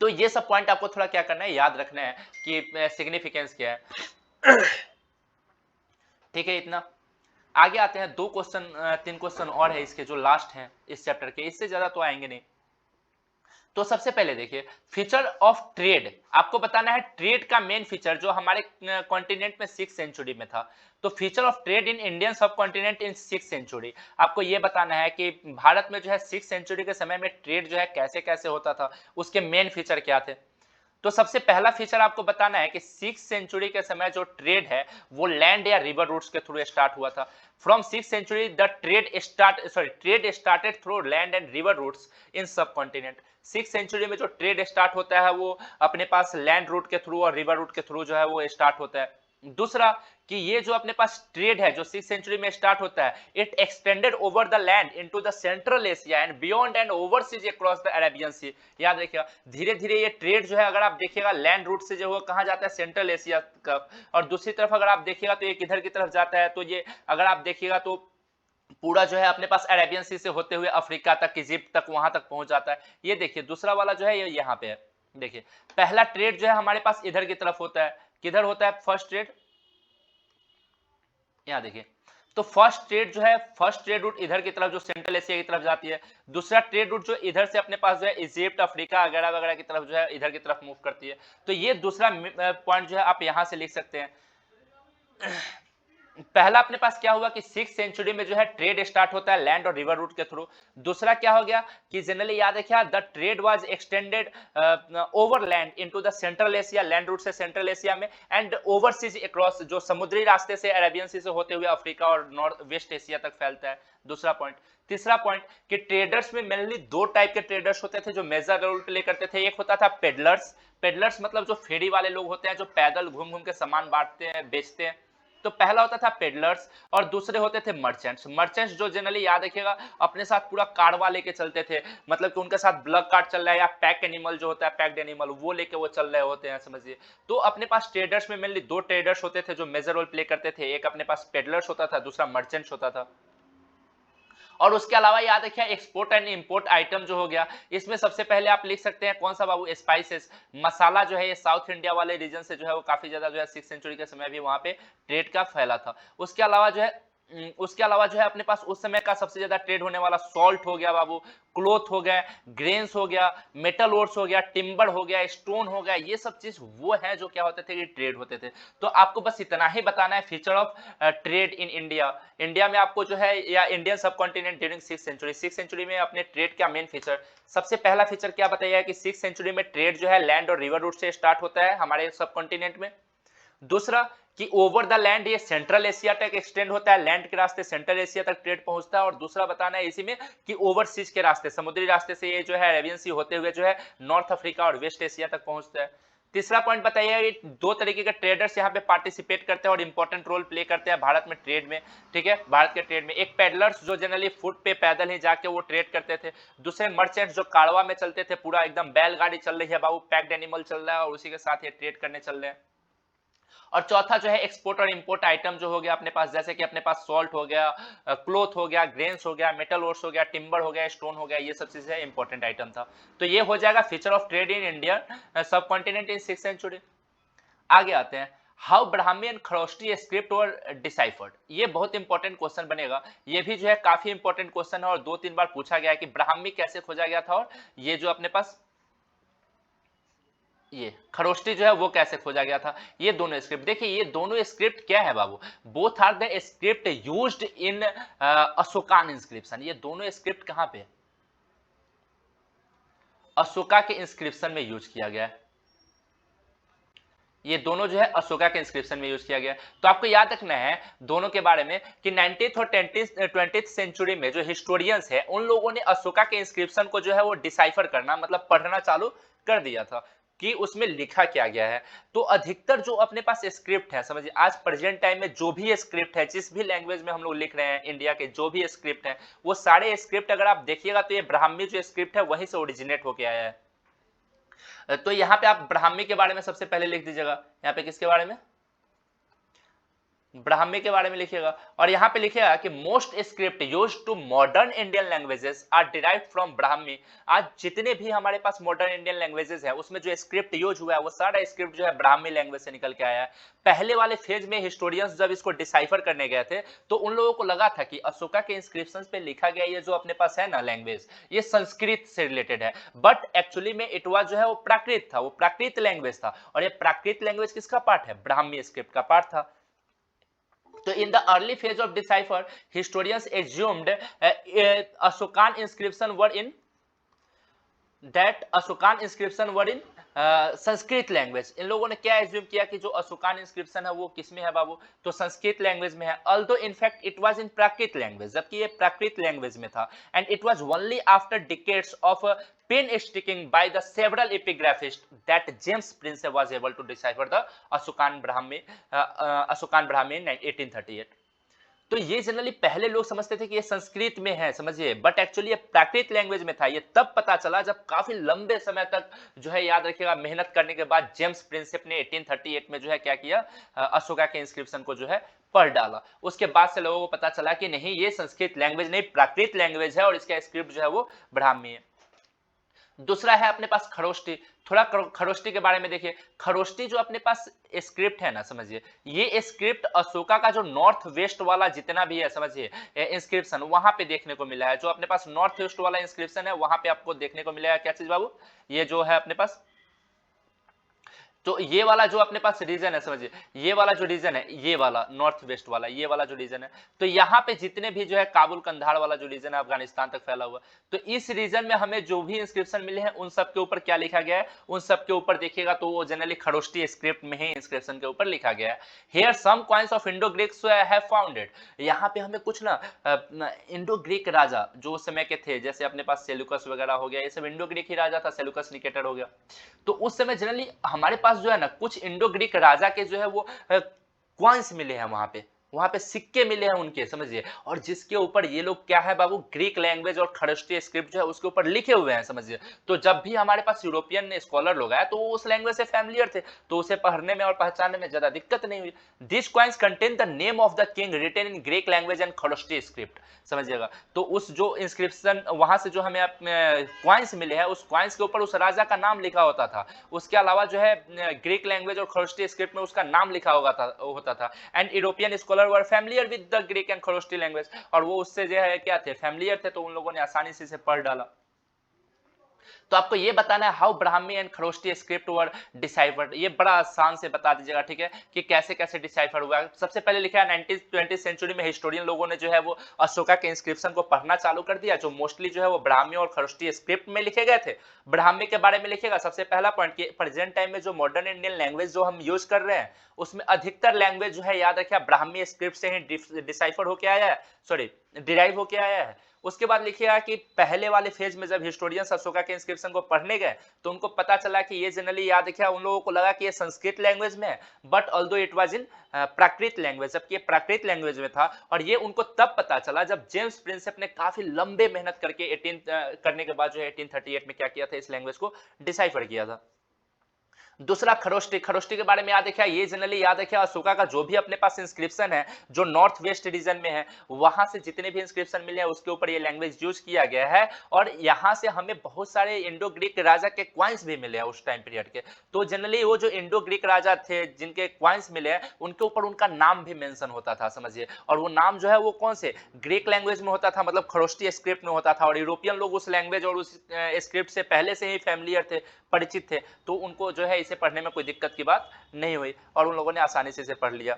तो ये सब पॉइंट आपको थोड़ा क्या करना है, याद रखना है कि सिग्निफिकेंस क्या है। ठीक है, इतना। आगे आते हैं, दो क्वेश्चन, तीन क्वेश्चन और है इसके जो लास्ट हैं इस चैप्टर के, इससे ज्यादा तो आएंगे नहीं। तो सबसे पहले देखिए फीचर ऑफ ट्रेड, आपको बताना है ट्रेड का मेन फीचर जो हमारे कॉन्टिनेंट में 6th सेंचुरी में था। तो feature of trade in Indian सब कॉन्टिनेंट इन 6th सेंचुरी, आपको यह बताना है कि भारत में जो है 6th सेंचुरी के समय में ट्रेड जो है कैसे कैसे होता था, उसके मेन फीचर क्या थे। तो सबसे पहला फीचर आपको बताना है कि 6th सेंचुरी के समय जो ट्रेड है वो लैंड या रिवर रूट्स के थ्रू स्टार्ट हुआ था। From 6th century the trade started through land and river routes in subcontinent. 6th century में जो ट्रेड स्टार्ट होता है वो अपने पास लैंड रूट के थ्रू और रिवर रूट के थ्रू जो है वो स्टार्ट होता है। दूसरा कि ये जो अपने पास ट्रेड है जो 6th सेंचुरी में स्टार्ट होता है, it extended over the land into the central Asia and beyond and overseas across the Arabian sea. याद रखिएगा धीरे धीरे ये ट्रेड जो है, अगर आप देखिएगा लैंड रूट से जो है कहां जाता है, सेंट्रल एशिया का, और दूसरी तरफ अगर आप देखिएगा तो ये किधर की तरफ जाता है, तो ये अगर आप देखिएगा तो पूरा जो है अपने पास अरेबियन सी से होते हुए अफ्रीका तक, इजिप्ट तक, वहां तक पहुंच जाता है। ये देखिए दूसरा वाला जो है ये यहाँ पे है। देखिए पहला ट्रेड जो है हमारे पास इधर की तरफ होता है, किधर होता है फर्स्ट ट्रेड, यहाँ देखिए। तो फर्स्ट ट्रेड रूट इधर की तरफ जो सेंट्रल एशिया की तरफ जाती है, दूसरा ट्रेड रूट जो इधर से अपने पास जो है इजिप्ट, अफ्रीका वगैरह वगैरह की तरफ जो है इधर की तरफ मूव करती है। तो ये दूसरा पॉइंट जो है आप यहां से लिख सकते हैं। पहला अपने पास क्या हुआ कि 6th सेंचुरी में जो है ट्रेड स्टार्ट होता है लैंड और रिवर रूट के थ्रू। दूसरा क्या हो गया कि जनरली याद रखिए the trade was extended over land into the central Asia, land route से सेंट्रल एशिया में, एंड ओवरसीज अक्रॉस जो समुद्री रास्ते से अरेबियन सी से होते हुए अफ्रीका और नॉर्थ वेस्ट एशिया तक फैलता है। दूसरा पॉइंट। तीसरा पॉइंट कि ट्रेडर्स में मेनली दो टाइप के ट्रेडर्स होते थे जो मेजर रोल प्ले करते थे। एक होता था पेडलर्स, पेडलर्स मतलब जो फेरी वाले लोग होते हैं जो पैदल घूम घूम के सामान बांटते हैं, बेचते हैं। तो पहला होता था पेडलर्स और दूसरे होते थे मर्चेंट्स। मर्चेंट्स जो जनरली याद रखिएगा अपने साथ पूरा कारवा लेके चलते थे, मतलब कि उनके साथ ब्लग कार्ड चल रहा है या पैक एनिमल जो होता है, पैक्ड एनिमल वो लेके वो चल रहे होते हैं, समझिए। तो अपने पास ट्रेडर्स में मेनली दो ट्रेडर्स होते थे जो मेजर रोल प्ले करते थे। एक अपने पास पेडलर्स होता था, दूसरा मर्चेंट्स होता था। और उसके अलावा याद रखिए एक्सपोर्ट एंड इंपोर्ट आइटम जो हो गया, इसमें सबसे पहले आप लिख सकते हैं कौन सा बाबू, स्पाइसेस, मसाला जो है ये साउथ इंडिया वाले रीजन से जो है वो काफी ज्यादा जो है 6th सेंचुरी के समय भी वहां पे ट्रेड का फैला था। उसके अलावा जो है अपने पास उस समय का सबसे ज्यादा ट्रेड होने वाला सॉल्ट हो गया बाबू, क्लोथ हो गया, ग्रेन्स हो गया, मेटल ओर्स हो गया, टिम्बर हो गया, स्टोन हो गया, ये सब चीज वो है जो क्या होते थे कि ट्रेड होते थे। तो आपको बस इतना ही बताना है feature of trade in India. India में आपको जो है या इंडियन सब continent during 6th century, 6th century में अपने ट्रेड का मेन फीचर, सबसे पहला फीचर क्या बताइए कि 6th सेंचुरी में ट्रेड जो है लैंड और रिवर रूट से स्टार्ट होता है हमारे सब कॉन्टिनेंट में। दूसरा कि ओवर द लैंड ये सेंट्रल एशिया तक एक्सटेंड होता है, लैंड के रास्ते सेंट्रल एशिया तक ट्रेड पहुंचता है। और दूसरा बताना है इसी में कि ओवरसीज के रास्ते, समुद्री रास्ते से ये जो है अरेबियन सी होते हुए जो है नॉर्थ अफ्रीका और वेस्ट एशिया तक पहुंचता है। तीसरा पॉइंट बताइए कि दो तरीके के ट्रेडर्स यहाँ पे पार्टिसिपेट करते हैं और इंपॉर्टेंट रोल प्ले करते हैं भारत में ट्रेड में, ठीक है, भारत के ट्रेड में। एक पेडलर्स जो जनरली फुट पे पैदल ही जाके वो ट्रेड करते थे। दूसरे मर्चेंट्स जो कारवा में चलते थे, पूरा एकदम बैलगाड़ी चल रही है बाबू, पैक्ड एनिमल चल रहा है और उसी के साथ ये ट्रेड करने चल रहे हैं। और चौथा जो है एक्सपोर्ट और इंपोर्ट आइटम जो हो गया अपने पास, जैसे कि अपने पास सॉल्ट हो गया, क्लोथ हो गया, ग्रेन्स हो गया, मेटल ओर्स हो गया, टिम्बर हो गया, स्टोन हो गया, ये सब चीजें इंपॉर्टेंट आइटम था। तो ये हो जाएगा feature of trade in India सब कॉन्टिनेंट इन 6th सेंचुरी। आगे आते हैं, how Brahmi and Kharoshthi script और डिसाइफर्ड। ये बहुत इंपॉर्टेंट क्वेश्चन बनेगा, ये भी जो है काफी इंपॉर्टेंट क्वेश्चन है और 2-3 बार पूछा गया है कि ब्राह्मी कैसे खोजा गया था और ये जो अपने पास ये खरोष्टी जो है वो कैसे खोजा गया था। ये दोनों स्क्रिप्ट देखिए, ये दोनों स्क्रिप्ट क्या है बाबू, both are the script used in Ashokan inscription. ये दोनों स्क्रिप्ट कहां पे, अशोका के इंस्क्रिप्शन में यूज किया गया है। ये दोनों जो है अशोका के इंस्क्रिप्शन में यूज किया गया। तो आपको याद रखना है दोनों के बारे में कि 19th और 20th सेंचुरी में जो हिस्टोरियंस है उन लोगों ने अशोका के इंस्क्रिप्शन को जो है वो डिसाइफर करना, मतलब पढ़ना चालू कर दिया था कि उसमें लिखा क्या गया है। तो अधिकतर जो अपने पास स्क्रिप्ट है, समझिए आज प्रेजेंट टाइम में जो भी स्क्रिप्ट है, जिस भी लैंग्वेज में हम लोग लिख रहे हैं इंडिया के जो भी स्क्रिप्ट है, वो सारे स्क्रिप्ट अगर आप देखिएगा तो ये ब्राह्मी जो स्क्रिप्ट है वहीं से ओरिजिनेट होके आया है। तो यहाँ पे आप ब्राह्मी के बारे में सबसे पहले लिख दीजिएगा, यहाँ पे किसके बारे में, ब्राह्मी के बारे में लिखिएगा। और यहाँ पे लिखिएगा कि most script used to modern Indian languages are derived from Brahmi. आज जितने भी हमारे पास मॉडर्न इंडियन लैंग्वेजेस है उसमें जो स्क्रिप्ट यूज हुआ है वो सारा स्क्रिप्ट जो है ब्राह्मी लैंग्वेज से निकल के आया है। पहले वाले फेज में हिस्टोरियंस जब इसको डिसाइफर करने गए थे तो उन लोगों को लगा था कि अशोका के इंस्क्रिप्शंस पे लिखा गया ये जो अपने पास है ना लैंग्वेज, ये संस्कृत से रिलेटेड है, बट एक्चुअली में इट वाज जो है वो प्राकृत था, वो प्राकृत लैंग्वेज था। और ये प्राकृत लैंग्वेज किसका पार्ट है, ब्राह्मी स्क्रिप्ट का पार्ट था। So in the early phase of decipher, historians assumed Ashokan inscription were in Sanskrit language. इन लोगों ने क्या एज्यूम किया कि जो अशोकान इंस्क्रिप्शन है वो किसमें है बाबू, तो संस्कृत लैंग्वेज में है। Although in fact it was in Prakrit language, जबकि ये प्राकृत लैंग्वेज में था। And it was only after decades of painstaking by the several epigraphist that James Prinsep was able to decipher the Ashokan Brahmi in 1838। तो ये जनरली पहले लोग समझते थे कि ये संस्कृत में है, समझिए, बट एक्चुअली ये प्राकृत लैंग्वेज में था। ये तब पता चला जब काफी लंबे समय तक जो है याद रखिएगा मेहनत करने के बाद जेम्स प्रिंसेप ने 1838 में जो है क्या किया, अशोका के इंस्क्रिप्शन को जो है पढ़ डाला। उसके बाद से लोगों को पता चला कि नहीं ये संस्कृत लैंग्वेज नहीं प्राकृत लैंग्वेज है और इसका स्क्रिप्ट जो है वो ब्राह्मी है। दूसरा है अपने पास खरोष्टी। थोड़ा खरोष्टी के बारे में देखिए। खरोष्टी जो अपने पास स्क्रिप्ट है ना, समझिए ये स्क्रिप्ट अशोका का जो नॉर्थ वेस्ट वाला जितना भी है, समझिए इंस्क्रिप्शन वहां पे देखने को मिला है। जो अपने पास नॉर्थ वेस्ट वाला इंस्क्रिप्शन है वहां पे आपको देखने को मिलेगा क्या चीज बाबू, ये जो है अपने पास, तो ये वाला जो अपने पास रीजन है, समझिए ये वाला जो रीजन है, ये वाला नॉर्थ वेस्ट वाला, ये वाला जो रीजन है, तो यहाँ पे जितने भी जो है काबुल कंधार वाला जो रीजन है अफगानिस्तान तक फैला हुआ, तो इस रीजन में हमें जो भी इंस्क्रिप्शन मिले हैं उन सब के ऊपर क्या लिखा गया है, उन सब के ऊपर देखिएगा तो वो जनरली खरोष्टी स्क्रिप्ट में ही इंस्क्रिप्शन के ऊपर लिखा गया है। Here some coins of Indo Greeks have founded. यहाँ पे हमें कुछ ना इंडो ग्रीक राजा जो उस समय के थे, जैसे अपने पास सेलुकस वगैरह हो गया, ये सब इंडो ग्रीक ही राजा था, सेलुकस निकेटर हो गया, तो उस समय जनरली हमारे पास जो है ना कुछ इंडो ग्रीक राजा के जो है वो क्वाइंस मिले हैं, वहां पे सिक्के मिले हैं उनके, समझिए, और जिसके ऊपर ये लोग क्या है बाबू, ग्रीक लैंग्वेज और खरोष्टी स्क्रिप्ट जो है उसके ऊपर लिखे हुए हैं, समझिए। तो जब भी हमारे पास यूरोपियन स्कॉलर लोग आए तो वो उस लैंग्वेज से फैमिलियर थे, तो उसे पढ़ने में और पहचानने में ज्यादा दिक्कत नहीं हुई। This coins contain the name of the king written in Greek language and Kharoshthi script, समझिएगा। तो उस जो इंस्क्रिप्शन वहां से जो हमें क्वाइंस मिले हैं उस क्वाइंस के ऊपर उस राजा का नाम लिखा होता था। उसके अलावा जो है ग्रीक लैंग्वेज और खरोष्टी स्क्रिप्ट में उसका नाम लिखा होता था। And European scholar were familiar with the Greek and Kharosthi language, और वो उससे जो है क्या थे, फैमिलियर थे, तो उन लोगों ने आसानी से इसे पढ़ डाला। तो आपको ये बताना है how Brahmi and Kharoshthi script were deciphered, ये बड़ा आसान से बता दीजिएगा, ठीक है, कि कैसे कैसे डिसाइफर हुआ। सबसे पहले लिखा है 19वीं सेंचुरी में हिस्टोरियन लोगों ने जो है वो अशोका के इंस्क्रिप्शन को पढ़ना चालू कर दिया, जो मोस्टली जो है वो ब्राह्मी और खरोष्टी स्क्रिप्ट में लिखे गए थे। ब्राह्मी के बारे में लिखेगा सबसे पहला पॉइंट कि प्रेजेंट टाइम में जो मॉडर्न इंडियन लैंग्वेज जो हम यूज कर रहे हैं उसमें अधिकतर लैंग्वेज जो है याद रखिए ब्राह्मी स्क्रिप्ट से ही डिसाइफर होके आया है, सॉरी डिराइव होके आया है। उसके बाद लिखिएगा कि पहले वाले फेज में जब हिस्टोरियंस अशोका के इंस्क्रिप्शन को पढ़ने गए तो उनको पता चला कि ये जनरली याद रखिए उन लोगों को लगा कि ये संस्कृत लैंग्वेज में है, but although it was in Prakrit language, जबकि ये प्राकृत लैंग्वेज में था। और ये उनको तब पता चला जब जेम्स प्रिंसेप ने काफी लंबे मेहनत करके 18 करने के बाद जो है 1838 में क्या किया था, इस लैंग्वेज को डिसाइफर किया था। दूसरा खरोष्टी, खरोष्टी के बारे में याद रखिए, ये जनरली याद रखिए अशोका का जो भी अपने पास इंस्क्रिप्शन है जो नॉर्थ वेस्ट रीजन में है वहां से जितने भी इंस्क्रिप्शन मिले हैं उसके ऊपर ये लैंग्वेज यूज किया गया है। और यहाँ से हमें बहुत सारे इंडो ग्रीक राजा के क्वाइंस भी मिले हैं उस टाइम पीरियड के। तो जनरली वो जो इंडो ग्रीक राजा थे जिनके क्वाइंस मिले हैं उनके ऊपर उनका नाम भी मेंशन होता था, समझिए, और वो नाम जो है वो कौन से ग्रीक लैंग्वेज में होता था, मतलब खरोष्टी स्क्रिप्ट में होता था, और यूरोपियन लोग उस लैंग्वेज और उस स्क्रिप्ट से पहले से ही फैमिलियर थे, परिचित थे, तो उनको जो है इसे पढ़ने में कोई दिक्कत की बात नहीं हुई और उन लोगों ने आसानी से इसे पढ़ लिया।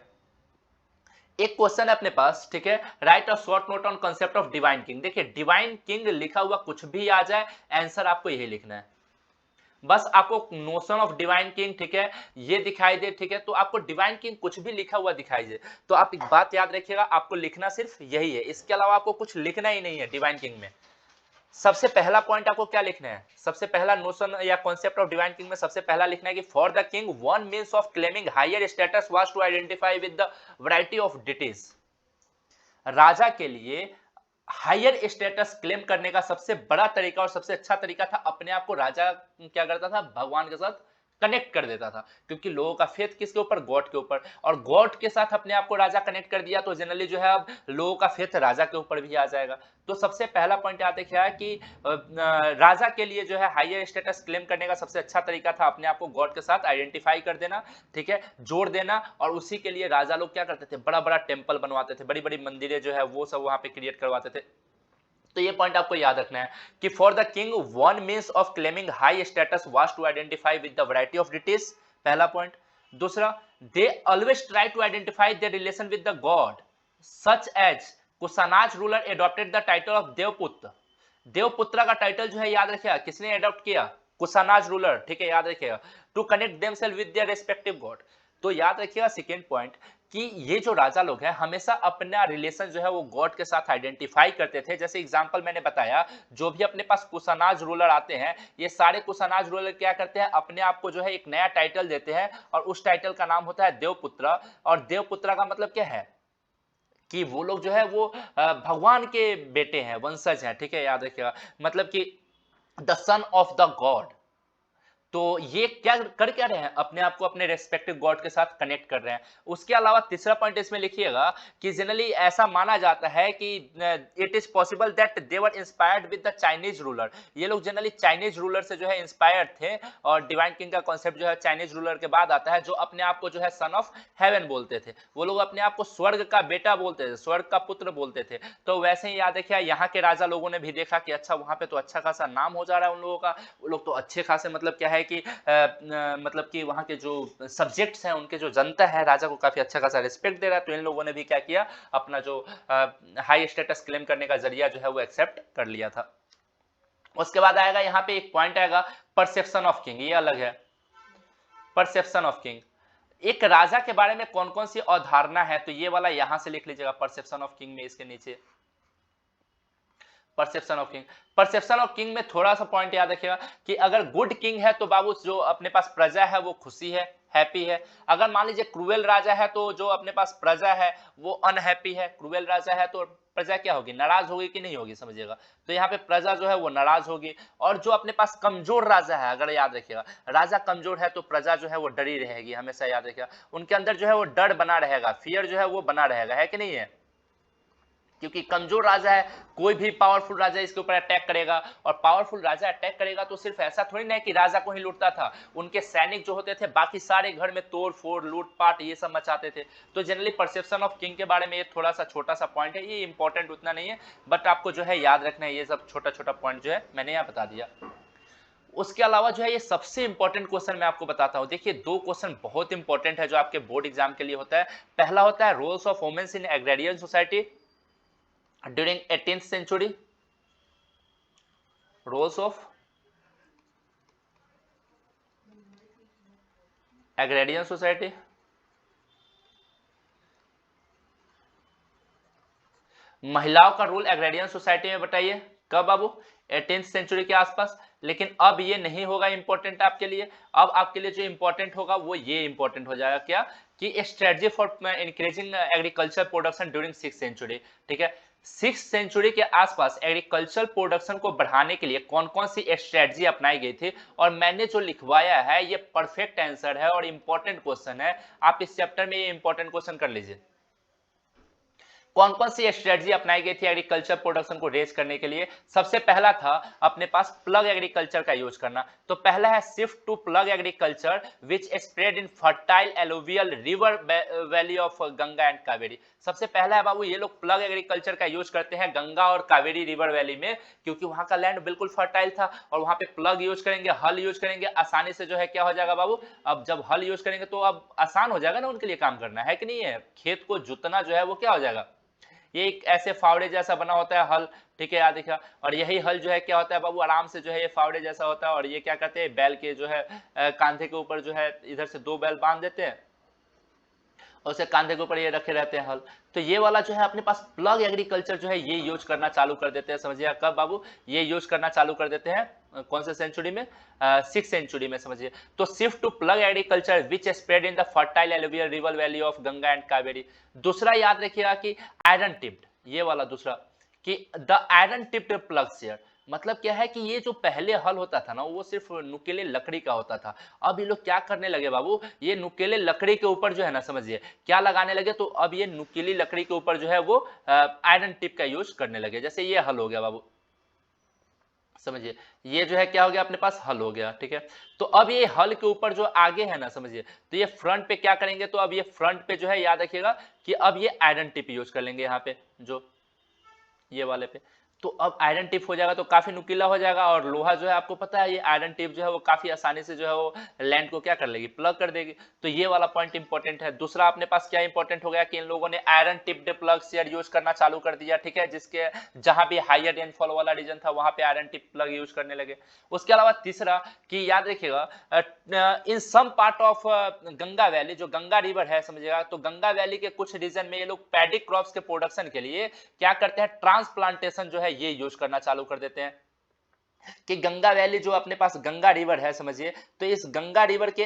एक क्वेश्चन है अपने पास, ठीक है, right a short note on concept of divine king. देखिए डिवाइन किंग लिखा हुआ कुछ भी आ जाए आंसर आपको यही लिखना है, बस आपको नोशन ऑफ डिवाइन किंग, ठीक है, ये दिखाई दे, ठीक है, तो आपको डिवाइन किंग कुछ भी लिखा हुआ दिखाई दे तो आप एक बात याद रखिएगा, आपको लिखना सिर्फ यही है, इसके अलावा आपको कुछ लिखना ही नहीं है डिवाइन किंग में। सबसे पहला पॉइंट आपको क्या लिखना है, सबसे पहला नोशन या कॉन्सेप्ट ऑफ डिवाइन किंग में सबसे पहला लिखना है कि for the king one means of claiming higher status was to identify with the variety of deities. राजा के लिए हायर स्टेटस क्लेम करने का सबसे बड़ा तरीका और सबसे अच्छा तरीका था अपने आप को राजा क्या करता था, भगवान के साथ कनेक्ट कर देता था, क्योंकि लोगों का फेथ किसके ऊपर, गॉड के ऊपर, और गॉड के साथ अपने आप को राजा कनेक्ट कर दिया तो जनरली जो है अब लोगों का फेथ राजा के ऊपर भी आ जाएगा। तो सबसे पहला पॉइंट याद रखिए कि राजा के लिए जो है हायर स्टेटस क्लेम करने का सबसे अच्छा तरीका था अपने आप को गॉड के साथ आइडेंटिफाई कर देना, ठीक है, जोड़ देना, और उसी के लिए राजा लोग क्या करते थे, बड़ा बड़ा टेम्पल बनवाते थे, बड़ी बड़ी मंदिरें जो है वो सब वहां पे क्रिएट करवाते थे। तो ये पॉइंट आपको याद रखना है कि for the king one means of claiming high status was to identify with the variety of deities, पहला पॉइंट। दूसरा, they always try to identify their relation with the god such as Kushanas ruler adopted the title of Devaputra. Devaputra का title जो है याद रखिएगा किसने adopt किया, Kushanas ruler, ठीक है, याद रखिएगा, to connect themselves with their respective god. तो याद रखिएगा सेकेंड पॉइंट कि ये जो राजा लोग हैं हमेशा अपना रिलेशन जो है वो गॉड के साथ आइडेंटिफाई करते थे। जैसे एग्जांपल मैंने बताया, जो भी अपने पास कुशानाज रूलर आते हैं ये सारे कुशानाज रूलर क्या करते हैं, अपने आप को जो है एक नया टाइटल देते हैं और उस टाइटल का नाम होता है देवपुत्र। और देवपुत्र का मतलब क्या है कि वो लोग जो है वो भगवान के बेटे हैं, वंशज हैं, ठीक है, याद रखिएगा, मतलब कि the son of the God. तो ये क्या कर क्या रहे हैं, अपने आप को अपने रेस्पेक्टिव गॉड के साथ कनेक्ट कर रहे हैं। उसके अलावा तीसरा पॉइंट इसमें लिखिएगा कि जनरली ऐसा माना जाता है कि it is possible that they were inspired with the Chinese ruler. ये लोग जनरली चाइनीज रूलर से जो है इंस्पायर्ड थे, और डिवाइन किंग का कॉन्सेप्ट जो है चाइनीज रूलर के बाद आता है, जो अपने आप को जो है सन ऑफ हेवन बोलते थे। वो लोग अपने आप को स्वर्ग का बेटा बोलते थे, स्वर्ग का पुत्र बोलते थे। तो वैसे ही याद रखिए, यहाँ के राजा लोगों ने भी देखा कि अच्छा वहां पे तो अच्छा खासा नाम हो जा रहा है उन लोगों का, वो लोग तो अच्छे खासे मतलब क्या है कि मतलब कि वहाँ के जो सब्जेक्ट्स हैं, उनके जो जनता है, राजा को काफी अच्छा खासा रिस्पेक्ट दे रहा है। तो इन लोगों ने भी क्या किया, अपना जो हाई स्टेटस क्लेम करने का जरिया जो है वो एक्सेप्ट कर लिया था। उसके बाद आएगा यहाँ पे एक पॉइंट आएगा परसेप्शन ऑफ किंग, ये अलग है। परसेप्शन ऑफ किंग, एक राजा के बारे में कौन कौन सी अवधारणा है, तो ये वाला यहां से लिख लीजिएगा परसेप्शन ऑफ किंग में, इसके नीचे perception of king. Perception of king में थोड़ा सा पॉइंट याद रखिएगा कि अगर गुड किंग है तो बाबू जो अपने पास प्रजा है वो खुशी है, हैप्पी है। अगर मान लीजिए क्रूएल राजा है तो जो अपने पास प्रजा है वो अनहैप्पी है। क्रूएल राजा है तो प्रजा क्या होगी, नाराज होगी कि नहीं होगी, समझिएगा। तो यहाँ पे प्रजा जो है वो नाराज होगी। और जो अपने पास कमजोर राजा है, अगर याद रखिएगा राजा कमजोर है तो प्रजा जो है वो डरी रहेगी, हमेशा याद रखिएगा। उनके अंदर जो है वो डर बना रहेगा, फियर जो है वो बना रहेगा, है कि नहीं है। क्योंकि कमजोर राजा है, कोई भी पावरफुल राजा इसके ऊपर अटैक करेगा। और पावरफुल राजा अटैक करेगा तो सिर्फ ऐसा थोड़ी ना है कि राजा को ही लूटता था, उनके सैनिक जो होते थे बाकी सारे घर में तोड़ फोड़ लूटपाट ये सब मचाते थे। तो जनरली परसेप्शन ऑफ किंग के बारे में ये थोड़ा सा छोटा सा पॉइंट है, ये इंपॉर्टेंट उतना नहीं है, बट आपको जो है याद रखना है। ये सब छोटा छोटा पॉइंट जो है मैंने यहाँ बता दिया। उसके अलावा जो है ये सबसे इंपॉर्टेंट क्वेश्चन मैं आपको बताता हूं। देखिए दो क्वेश्चन बहुत इंपॉर्टेंट है जो आपके बोर्ड एग्जाम के लिए होता है। पहला होता है roles of womens in agrarian society during 18th century, roles of agrarian society। महिलाओं का रोल एग्रेरियन सोसाइटी में बताइए कब बाबू, 18th सेंचुरी के आसपास। लेकिन अब ये नहीं होगा इंपॉर्टेंट आपके लिए। अब आपके लिए जो इंपॉर्टेंट होगा वो ये इंपॉर्टेंट हो जाएगा, क्या कि strategy for increasing agriculture production during 6th century. ठीक है, 6th सेंचुरी के आसपास एग्रीकल्चर प्रोडक्शन को बढ़ाने के लिए कौन कौन सी स्ट्रेटजी अपनाई गई थी, और मैंने जो लिखवाया है ये परफेक्ट आंसर है और इंपॉर्टेंट क्वेश्चन है। आप इस चैप्टर में ये इंपॉर्टेंट क्वेश्चन कर लीजिए। कौन कौन सी स्ट्रेटजी अपनाई गई थी एग्रीकल्चर प्रोडक्शन को रेज करने के लिए। सबसे पहला था अपने पास प्लग एग्रीकल्चर का यूज करना। तो पहला है shift to plug agriculture which spread in fertile alluvial river valley of Ganga and Kaveri. सबसे पहला है बाबू ये लोग प्लग एग्रीकल्चर का यूज करते हैं गंगा और कावेरी रिवर वैली में, क्योंकि वहां का लैंड बिल्कुल फर्टाइल था। और वहां पे प्लग यूज करेंगे, हल यूज करेंगे, आसानी से जो है क्या हो जाएगा बाबू, अब जब हल यूज करेंगे तो अब आसान हो जाएगा ना उनके लिए काम करना, है कि नहीं है। खेत को जुतना जो है वो क्या हो जाएगा, ये एक ऐसे फावड़े जैसा बना होता है हल। ठीक है, याद रखिएगा। और यही हल जो है क्या होता है बाबू, आराम से जो है ये फावड़े जैसा होता है। और ये क्या करते हैं, बैल के जो है कांधे के ऊपर जो है इधर से दो बैल बांध देते हैं और उसे कांधे के ऊपर ये रखे रहते हैं हल। तो ये वाला जो है अपने पास प्लग एग्रीकल्चर जो है ये यूज करना चालू कर देते हैं। समझिए कब बाबू, ये यूज करना चालू कर देते हैं कौन से सेंचुरी में, 6th सेंचुरी में, समझिए। तो shift to plug agriculture which spread in the fertile alluvial river valley of Ganga and Kaveri. दूसरा याद रखिएगा कि आयरन टिप्ड, ये वाला दूसरा कि the iron tipped plug share. मतलब क्या है कि ये जो पहले हल होता था ना वो सिर्फ नुकीले लकड़ी का होता था। अब ये लोग क्या करने लगे बाबू, ये नुकीले लकड़ी के ऊपर जो है ना, समझिए क्या लगाने लगे, तो अब ये नुकीली लकड़ी के ऊपर जो है वो आयरन टिप का यूज करने लगे। जैसे ये हल हो गया बाबू, समझिए ये जो है क्या हो गया अपने पास, हल हो गया। ठीक है, तो अब ये हल के ऊपर जो आगे है ना, समझिए तो ये फ्रंट पे क्या करेंगे, तो अब ये फ्रंट पे जो है याद रखिएगा कि अब ये आयरन टिप यूज कर लेंगे यहाँ पे, जो ये वाले पे। तो अब आयरन टिप हो जाएगा तो काफी नुकीला हो जाएगा। और लोहा जो है आपको पता है ये आयरन टिप जो है वो काफी आसानी से जो है वो लैंड को क्या कर लेगी, प्लग कर देगी। तो ये वाला पॉइंट इंपॉर्टेंट है। दूसरा अपने पास क्या इंपॉर्टेंट हो गया कि इन लोगों ने iron tipped plug share use करना चालू कर दिया। ठीक है, जिसके जहां भी हाइयर रेनफॉल वाला रीजन था वहां पे आयरन टिप प्लग यूज करने लगे। उसके अलावा तीसरा कि याद रखिएगा in some part of Ganga valley, जो गंगा रिवर है समझिएगा, तो गंगा वैली के कुछ रीजन में ये लोग पैडी क्रॉप्स के प्रोडक्शन के लिए क्या करते हैं, ट्रांसप्लांटेशन जो है ये यूज करना चालू कर देते हैं। कि गंगा वैली जो अपने पास गंगा रिवर है समझिए, तो इस गंगा रिवर के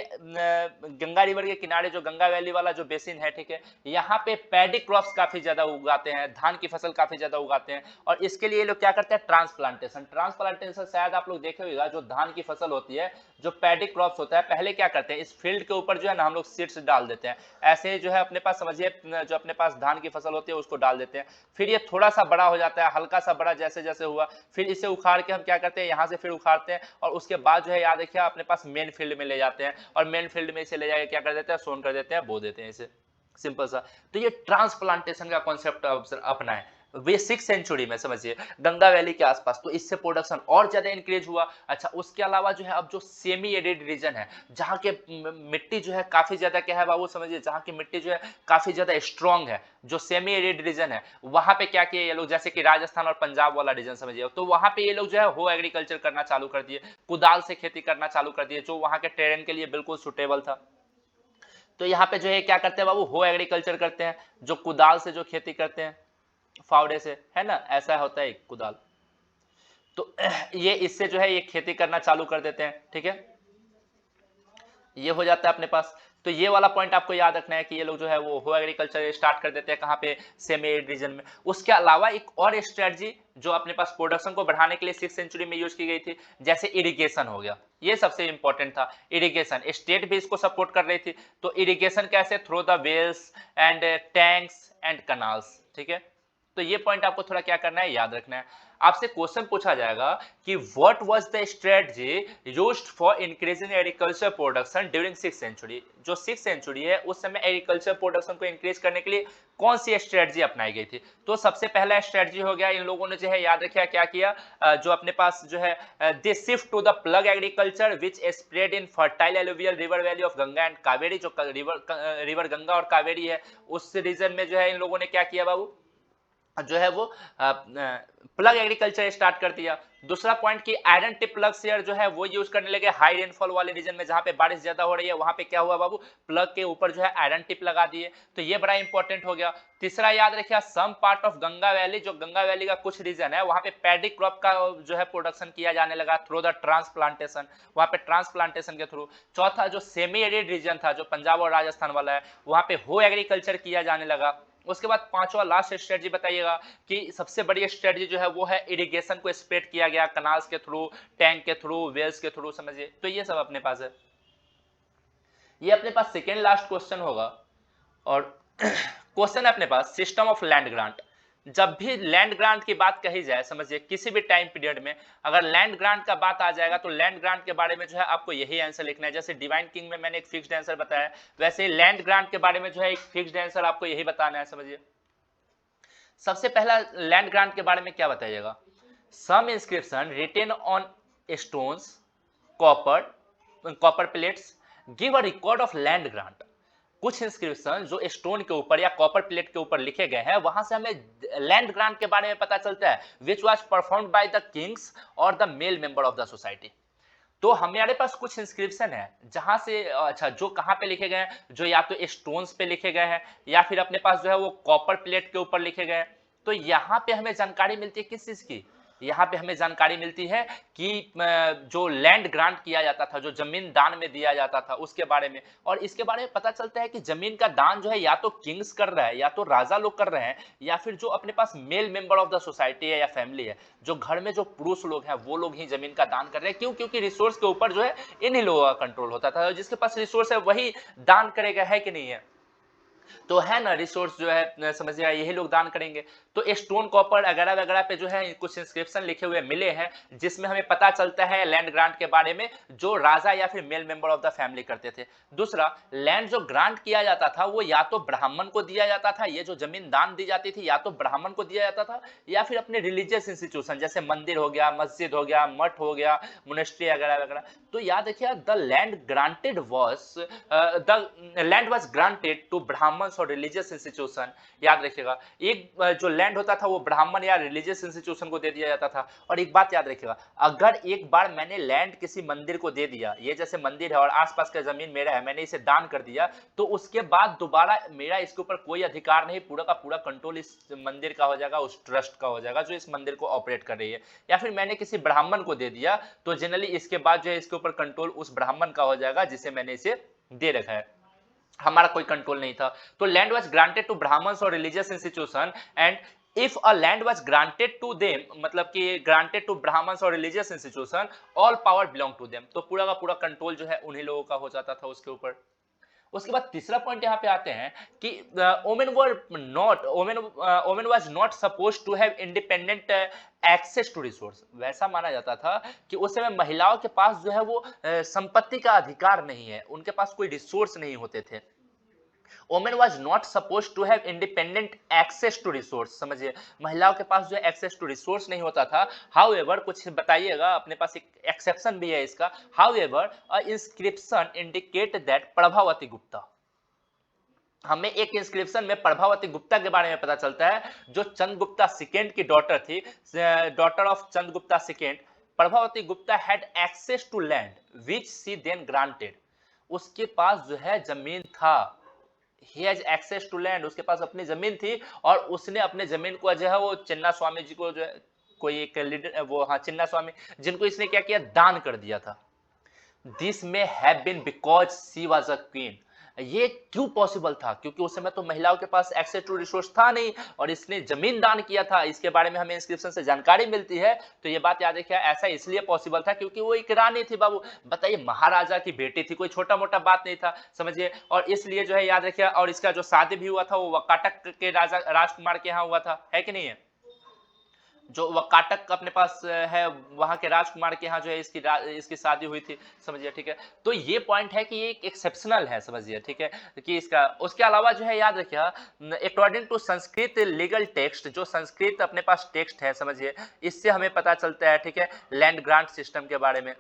किनारे जो गंगा वैली वाला जो बेसिन है, ठीक है, यहाँ पे पैडी क्रॉप्स काफी ज्यादा उगाते हैं, धान की फसल काफी ज्यादा उगाते हैं। और इसके लिए ये लोग क्या करते हैं, ट्रांसप्लांटेशन। ट्रांसप्लांटेशन शायद आप लोग देखे होगा, जो धान की फसल होती है, जो पैडी क्रॉप्स होता है, पहले क्या करते हैं, इस फील्ड के ऊपर जो है ना हम लोग सीड्स डाल देते हैं। ऐसे ही जो है अपने पास समझिए, जो अपने पास धान की फसल होती है उसको डाल देते हैं। फिर ये थोड़ा सा बड़ा हो जाता है, हल्का सा बड़ा जैसे जैसे हुआ, फिर इसे उखाड़ के हम क्या करते हैं, यहाँ से फिर उखाड़ते हैं और उसके बाद जो है याद रखिए अपने पास मेन फील्ड में ले जाते हैं, और मेन फील्ड में इसे ले जाके क्या कर देते हैं, सोन कर देते हैं, बो देते हैं इसे, सिंपल सा। तो ये ट्रांसप्लांटेशन का कॉन्सेप्ट अपना है वे 6th सेंचुरी में समझिए, गंगा वैली के आसपास। तो इससे प्रोडक्शन और ज्यादा इंक्रीज हुआ। अच्छा, उसके अलावा जो है अब जो सेमी एरिड रीजन है, जहाँ के मिट्टी जो है काफी ज्यादा क्या है बाबू समझिए, जहाँ की मिट्टी जो है काफी ज्यादा स्ट्रांग है, जो सेमी एरिड रीजन है, वहां पे क्या किए ये लोग, जैसे कि राजस्थान और पंजाब वाला रीजन समझिए, तो वहां पे ये लोग जो है हो एग्रीकल्चर करना चालू कर दिए, कुदाल से खेती करना चालू कर दिए, जो वहां के टेरेन के लिए बिल्कुल सुटेबल था। तो यहाँ पे जो है क्या करते हैं बाबू, हो एग्रीकल्चर करते हैं, जो कुदाल से जो खेती करते हैं, फावड़े से, है ना, ऐसा होता है एक कुदाल। तो ये इससे जो है ये खेती करना चालू कर देते हैं, ठीक है, ये हो जाता है अपने पास। तो ये वाला पॉइंट आपको याद रखना है कि ये लोग जो है वो हो एग्रीकल्चर स्टार्ट कर देते हैं कहाँ पे, सेमी एरिड रीजन में। उसके अलावा एक और स्ट्रेटजी जो अपने पास प्रोडक्शन को बढ़ाने के लिए 6th सेंचुरी में यूज की गई थी, जैसे इरिगेशन हो गया, ये सबसे इंपॉर्टेंट था। इरिगेशन स्टेट भी इसको सपोर्ट कर रही थी, तो इरिगेशन कैसे, through the wells and tanks and canals, ठीक है। तो ये पॉइंट आपको थोड़ा क्या करना है, याद रखना है। आपसे क्वेश्चन पूछा जाएगा कि what was the strategy used for increasing agriculture production during 6th century. जो 6th सेंचुरी है उस समय एग्रीकल्चर प्रोडक्शन को इंक्रीज करने के लिए कौन सी स्ट्रेटजी अपनाई गई थी। तो सबसे पहला स्ट्रेटजी हो गया, इन लोगों ने जो है याद रखिए क्या किया, जो अपने पास जो है they shift to the plug agriculture which spread in fertile alluvial river valley of Ganga and Kaveri. जो रिवर गंगा और कावेरी है उस रीजन में जो है इन लोगों ने क्या किया बाबू, जो है वो प्लग एग्रीकल्चर स्टार्ट कर दिया। दूसरा पॉइंट कि आयरन टिप प्लग शेयर जो है वो यूज करने लगे हाई रेनफॉल वाले रीजन में, जहां पे बारिश ज्यादा हो रही है वहां पे क्या हुआ बाबू, प्लग के ऊपर जो है आयरन टिप लगा दिए। तो ये बड़ा इंपॉर्टेंट हो गया। तीसरा याद रखिए, some part of Ganga valley, जो गंगा वैली का कुछ रीजन है वहां पे पैडी क्रॉप का जो है प्रोडक्शन किया जाने लगा थ्रू द ट्रांसप्लांटेशन, वहां पे ट्रांसप्लांटेशन के थ्रू। चौथा जो सेमी एरिड रीजन था, जो पंजाब और राजस्थान वाला है, वहां पे हो एग्रीकल्चर किया जाने लगा। उसके बाद पांचवा लास्ट स्ट्रेटजी बताइएगा कि सबसे बड़ी स्ट्रेटजी जो है वो है इरिगेशन को स्प्रेड किया गया कनाल्स के थ्रू, टैंक के थ्रू, वेल्स के थ्रू, समझिए। तो ये सब अपने पास है। ये अपने पास सेकेंड लास्ट क्वेश्चन होगा, और क्वेश्चन है अपने पास सिस्टम ऑफ लैंड ग्रांट। जब भी लैंड ग्रांट की बात कही जाए समझिए, किसी भी टाइम पीरियड में अगर लैंड ग्रांट का बात आ जाएगा तो लैंड ग्रांट के बारे में जो है आपको यही आंसर लिखना है। जैसे डिवाइन किंग में मैंने एक फिक्स्ड आंसर बताया, वैसे लैंड ग्रांट के बारे में जो है एक फिक्स्ड आंसर आपको यही बताना है, समझिए। सबसे पहला लैंड ग्रांट के बारे में क्या बताइएगा, some inscription written on stones, copper plates give a record of land grant. कुछ इंस्क्रिप्शन जो स्टोन के ऊपर या कॉपर प्लेट के ऊपर लिखे गए हैं, वहां से हमें लैंड ग्रांट के बारे में पता चलता है, which was performed by the kings और the male member of the society. तो हमारे पास कुछ इंस्क्रिप्शन है जहां से, अच्छा, जो कहां पे लिखे गए हैं, जो या तो स्टोन्स पे लिखे गए हैं या फिर अपने पास जो है वो कॉपर प्लेट के ऊपर लिखे गए हैं। तो यहाँ पे हमें जानकारी मिलती है किस चीज की, यहाँ पे हमें जानकारी मिलती है कि जो लैंड ग्रांट किया जाता था, जो जमीन दान में दिया जाता था उसके बारे में। और इसके बारे में पता चलता है कि जमीन का दान जो है या तो किंग्स कर रहा है, या तो राजा लोग कर रहे हैं, या फिर जो अपने पास male member of the society है या फैमिली है, जो घर में जो पुरुष लोग हैं वो लोग ही जमीन का दान कर रहे हैं। क्यों? क्योंकि रिसोर्स के ऊपर जो है इन्हीं लोगों का कंट्रोल होता था, जिसके पास रिसोर्स है वही दान करेगा, है कि नहीं है। तो है ना, रिसोर्स जो है समझिए यही लोग दान करेंगे। तो स्टोन, कॉपर वगैरह वगैरह पे जो है कुछ इंस्क्रिप्शन लिखे हुए मिले हैं, जिसमें हमें पता चलता है लैंड ग्रांट के बारे में, जो राजा या फिर mail member of the family करते थे। दूसरा, लैंड जो ग्रांट किया जाता था वो या तो ब्राह्मण को दिया जाता था, ये जो जमीन दान दी जाती थी या तो ब्राह्मण को दिया जाता था, या फिर अपने रिलीजियस इंस्टीट्यूशन जैसे मंदिर हो गया, मस्जिद हो गया, मठ हो गया, मोनेस्ट्री वगैरह वगैरह। तो याद रखिए, the land granted was granted to Brahmin Brahmins और रिलीजियस इंस्टीट्यूशन, याद रखिएगा एक जो लैंड होता था वो ब्राह्मण या रिलीजियस इंस्टीट्यूशन को दे दिया जाता था। और एक बात याद रखिएगा, अगर एक बार मैंने लैंड किसी मंदिर को दे दिया, ये जैसे मंदिर है और आसपास का जमीन मेरा है, मैंने इसे दान कर दिया, तो उसके बाद दोबारा मेरा इसके ऊपर कोई अधिकार नहीं, पूरा का पूरा कंट्रोल इस मंदिर का हो जाएगा, उस ट्रस्ट का हो जाएगा जो इस मंदिर को ऑपरेट कर रही है। या फिर मैंने किसी ब्राह्मण को दे दिया तो जनरली इसके बाद जो है इसके ऊपर कंट्रोल उस ब्राह्मण का हो जाएगा जिसे मैंने इसे दे रखा है, हमारा कोई कंट्रोल नहीं था। तो land was granted to Brahmans और religious institution and if a land was granted to them, मतलब कि ग्रांटेड टू ब्राह्मण्स और religious institution, all power belong to them, तो पूरा का पूरा कंट्रोल जो है उन्हीं लोगों का हो जाता था उसके ऊपर। उसके बाद तीसरा पॉइंट यहाँ पे आते हैं कि women was not suppose to have independent access to resource. वैसा माना जाता था कि उस समय महिलाओं के पास जो है वो संपत्ति का अधिकार नहीं है, उनके पास कोई रिसोर्स नहीं होते थे। Women was not suppose to have independent access to resource, समझिए महिलाओं के पास जो एक्सेस टू रिसोर्स नहीं होता था। हाउएवर, कुछ बताइएगा, अपने पास एक एक्सेप्शन भी है इसका। However a inscription indicate that Prabhavati Gupta, हमें एक इंस्क्रिप्शन में प्रभावती गुप्ता के बारे में पता चलता है जो चंद्रगुप्ता सेकेंड की डॉटर थी, daughter of Chandragupta second. Prabhavati Gupta had access to land which she then granted, उसके पास जो है जमीन था, he has access to land, उसके पास अपनी जमीन थी और उसने अपने जमीन को जो है वो चिन्ना स्वामी जी को, जो है कोई एक लीडर वो, हाँ चिन्ना स्वामी, जिनको इसने क्या किया, दान कर दिया था। दिस में have been because she was a queen, ये क्यों पॉसिबल था, क्योंकि उस समय तो महिलाओं के पास एक्सेस टू रिसोर्स था नहीं और इसने जमीन दान किया था। इसके बारे में हमें इंस्क्रिप्शन से जानकारी मिलती है, तो ये बात याद रखिए, ऐसा इसलिए पॉसिबल था क्योंकि वो एक रानी थी बाबू, बताइए महाराजा की बेटी थी, कोई छोटा मोटा बात नहीं था, समझिए। और इसलिए जो है याद रखिए, और इसका जो शादी भी हुआ था वो वकाटक के राजा राजकुमार के यहाँ हुआ था, है कि नहीं है, जो वकाटक अपने पास है वहां के राजकुमार के यहाँ जो है इसकी शादी हुई थी, समझिए, ठीक है। तो ये पॉइंट है कि ये एक एक्सेप्शनल है, समझिए, ठीक है, कि इसका। उसके अलावा जो है याद रखिए, according to Sanskrit legal text, जो संस्कृत अपने पास टेक्स्ट है, समझिए, इससे हमें पता चलता है, ठीक है, लैंड ग्रांट सिस्टम के बारे में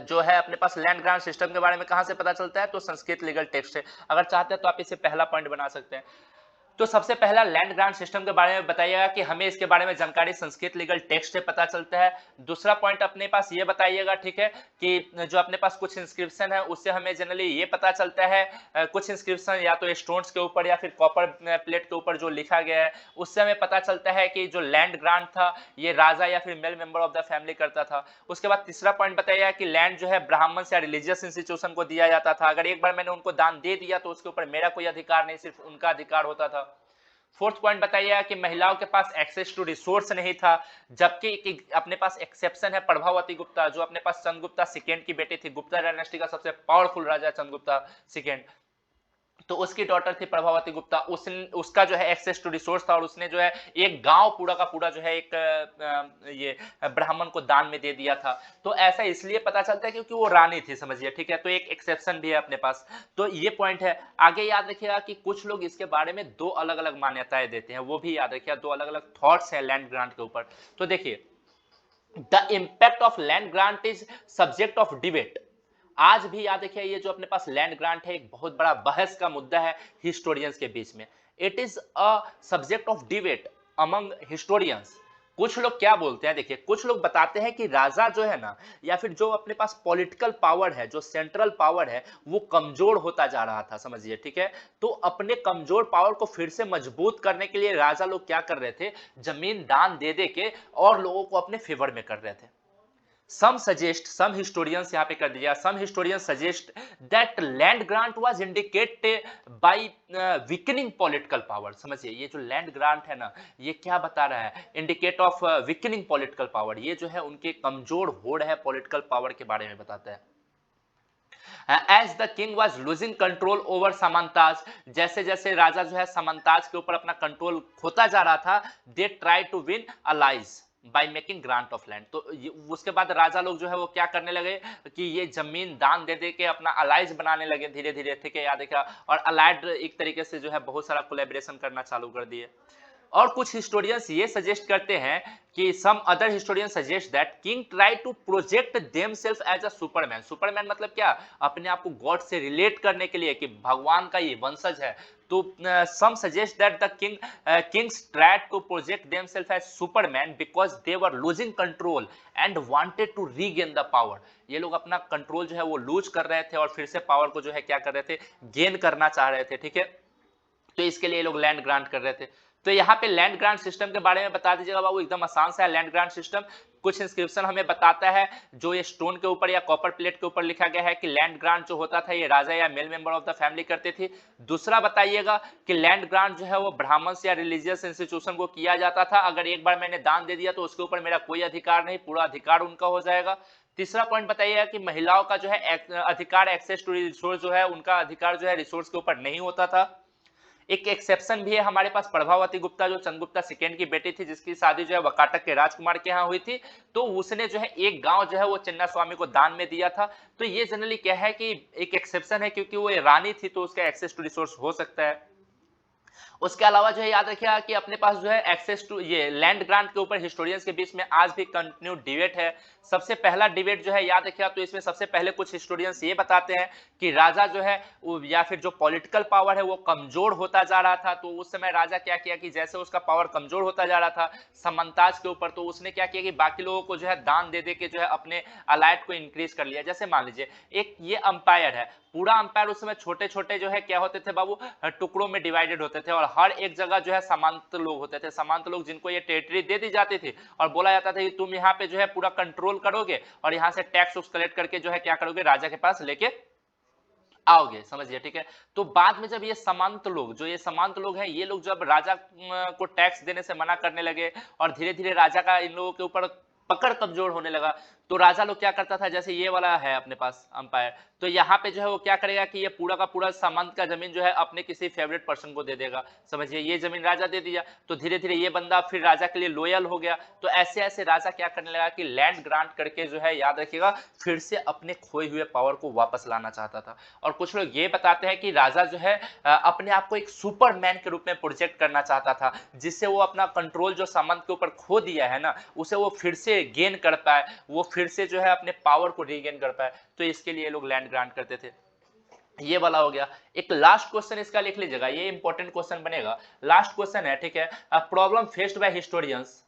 जो है अपने पास लैंड ग्रांट सिस्टम के बारे में कहां से पता चलता है, तो संस्कृत लीगल टेक्स्ट है। अगर चाहते हैं तो आप इसे पहला पॉइंट बना सकते हैं। तो सबसे पहला लैंड ग्रांट सिस्टम के बारे में बताइएगा कि हमें इसके बारे में जानकारी संस्कृत लीगल टेक्स्ट से पता चलता है। दूसरा पॉइंट अपने पास ये बताइएगा, ठीक है, कि जो अपने पास कुछ इंस्क्रिप्शन है उससे हमें जनरली ये पता चलता है, कुछ इंस्क्रिप्शन या तो स्टोन्स के ऊपर या फिर कॉपर प्लेट के ऊपर जो लिखा गया है उससे हमें पता चलता है कि जो लैंड ग्रांट था ये राजा या फिर mail member of the family करता था। उसके बाद तीसरा पॉइंट बताइएगा कि लैंड जो है ब्राह्मण या रिलीजियस इंस्टीट्यूशन को दिया जाता था, अगर एक बार मैंने उनको दान दे दिया तो उसके ऊपर मेरा कोई अधिकार नहीं, सिर्फ उनका अधिकार होता था। फोर्थ पॉइंट बताइएगा कि महिलाओं के पास एक्सेस टू रिसोर्स नहीं था, जबकि अपने पास एक्सेप्शन है प्रभावती गुप्ता, जो अपने पास चंद्रगुप्ता सेकेंड की बेटी थी, गुप्ता डायनेस्टी का सबसे पावरफुल राजा चंद्रगुप्ता सेकेंड, तो उसकी डॉटर थी प्रभावती गुप्ता, उसका जो है एक्सेस टू रिसोर्स था और उसने जो है एक गांव पूरा का पूरा जो है एक ये ब्राह्मण को दान में दे दिया था। तो ऐसा इसलिए पता चलता है क्योंकि वो रानी थी, समझिए, ठीक है, तो एक एक्सेप्शन भी है अपने पास। तो ये पॉइंट है। आगे याद रखिएगा कि कुछ लोग इसके बारे में दो अलग अलग मान्यताएं देते हैं, वो भी याद रखिएगा, दो अलग अलग थॉट्स हैं लैंड ग्रांट के ऊपर। तो देखिए, the impact of land grant is subject of debate. आज भी याद रखिए, ये जो अपने पास लैंड ग्रांट है एक बहुत बड़ा बहस का मुद्दा है हिस्टोरियंस के बीच में। It is a subject of debate among historians. कुछ लोग क्या बोलते हैं, देखिए, कुछ लोग बताते हैं कि राजा जो है ना, या फिर जो अपने पास पॉलिटिकल पावर है, जो सेंट्रल पावर है, वो कमजोर होता जा रहा था, समझिए, ठीक है। तो अपने कमजोर पावर को फिर से मजबूत करने के लिए राजा लोग क्या कर रहे थे, जमीन दान दे दे के और लोगों को अपने फेवर में कर रहे थे। Some suggest, some historians यहाँ पे कर दिया, some historians suggest that land grant was indicated by weakening political power। समझिए, ये जो land grant है ना, ये क्या बता रहा है, indicate of weakening political power, ये जो है उनके कमजोर होड़ है political power के बारे में बताता है। As the king was losing control over सामंताज, जैसे जैसे राजा जो है सामंताज के ऊपर अपना कंट्रोल खोता जा रहा था, they tried to win allies by making grant of land. तो उसके बाद राजा लोग जो है वो क्या करने लगे कि ये जमीन दान दे दे के अपना अलाइज बनाने लगे धीरे धीरे, ठीक है, याद रखिएगा, और अलाइड एक तरीके से जो है बहुत सारा कोलैबोरेशन करना चालू कर दिए। और कुछ हिस्टोरियंस ये सजेस्ट करते हैं कि some other historian suggest that king try to project themselves as a superman. Superman मतलब क्या, अपने आप को गॉड से रिलेट करने के लिए कि भगवान का ये वंशज है। तो some suggest that the kings tried to project themselves as superman because they were losing control and wanted to regain the power. ये लोग अपना कंट्रोल जो है वो लूज कर रहे थे और फिर से पावर को जो है क्या कर रहे थे, गेन करना चाह रहे थे, ठीक है। तो इसके लिए लोग लैंड ग्रांट कर रहे थे। तो यहाँ पे लैंड ग्रांट सिस्टम के बारे में बता दीजिएगा बाबू, एकदम आसान सा है लैंड ग्रांट सिस्टम। कुछ इंस्क्रिप्शन हमें बताता है जो ये स्टोन के ऊपर या कॉपर प्लेट के ऊपर लिखा गया है कि लैंड ग्रांट जो होता था ये राजा या mail member of the family करते थे। दूसरा बताइएगा कि लैंड ग्रांट जो है वो ब्राह्मण या रिलीजियस इंस्टीट्यूशन को किया जाता था। अगर एक बार मैंने दान दे दिया तो उसके ऊपर मेरा कोई अधिकार नहीं, पूरा अधिकार उनका हो जाएगा। तीसरा पॉइंट बताइएगा कि महिलाओं का जो है अधिकार, एक्सेस टू रिसोर्स जो है उनका अधिकार जो है रिसोर्स के ऊपर नहीं होता था। एक एक्सेप्शन भी है हमारे पास, प्रभावती गुप्ता जो चंद्रगुप्ता सेकेंड की बेटी थी जिसकी शादी जो है वकाटक के राजकुमार के यहाँ हुई थी, तो उसने जो है एक गांव जो है वो चिन्ना स्वामी को दान में दिया था। तो ये जनरली क्या है कि एक एक्सेप्शन है क्योंकि वो रानी थी तो उसका एक्सेस टू रिसोर्स हो सकता है। उसके अलावा जो है याद रखिएगा कि अपने पास जो है एक्सेस टू ये लैंड ग्रांट के ऊपर हिस्टोरियंस के बीच में आज भी कंटिन्यू डिबेट है। सबसे पहला डिबेट जो है याद रखिएगा, तो इसमें सबसे पहले कुछ हिस्टोरियंस ये बताते हैं कि राजा जो है या फिर जो पॉलिटिकल पावर है वो कमजोर होता जा रहा था। तो उस समय राजा क्या किया कि जैसे उसका पावर कमजोर होता जा रहा था सामंताज के ऊपर, तो उसने क्या किया कि बाकी लोगों को जो है दान दे दे के जो है अपने अलाइट को इंक्रीज कर लिया। जैसे मान लीजिए एक ये अंपायर है, पूरा अंपायर उस समय छोटे छोटे जो है क्या होते थे बाबू, टुकड़ों में डिवाइडेड होते थे और हर एक जगह जो है सामंत लोग होते थे। सामंत लोग जिनको ये टेरिटरी दे दी जाती थी और बोला जाता था कि तुम यहाँ पे जो है पूरा कंट्रोल करोगे और यहाँ से टैक्स कलेक्ट करके जो है क्या करोगे, राजा के पास लेके आओगे, समझिए, ठीक है। तो बाद में जब ये सामंत लोग, जो ये सामंत लोग हैं, ये लोग जब राजा को टैक्स देने से मना करने लगे और धीरे धीरे राजा का इन लोगों के ऊपर पकड़ कमजोर होने लगा, तो राजा लोग क्या करता था, जैसे ये वाला है अपने पास अंपायर, तो यहाँ पे जो है वो क्या करेगा कि ये पूरा का पूरा सामंत का जमीन जो है अपने किसी फेवरेट पर्सन को दे देगा। समझिए, ये जमीन राजा दे दिया तो धीरे धीरे ये बंदा फिर राजा के लिए लॉयल हो गया। तो ऐसे ऐसे राजा क्या करने लगा कि लैंड ग्रांट करके जो है याद रखिएगा फिर से अपने खोए हुए पावर को वापस लाना चाहता था। और कुछ लोग ये बताते हैं कि राजा जो है अपने आप को एक सुपरमैन के रूप में प्रोजेक्ट करना चाहता था, जिससे वो अपना कंट्रोल जो सामंत के ऊपर खो दिया है ना, उसे वो फिर से गेन कर पाए, वो फिर से जो है अपने पावर को रीगेन कर पाए। तो इसके लिए लोग लैंड ग्रांट करते थे। ये वाला हो गया। एक लास्ट क्वेश्चन इसका लिख लीजिएगा, ये इंपॉर्टेंट क्वेश्चन बनेगा। लास्ट क्वेश्चन है, ठीक है। Problem faced by historians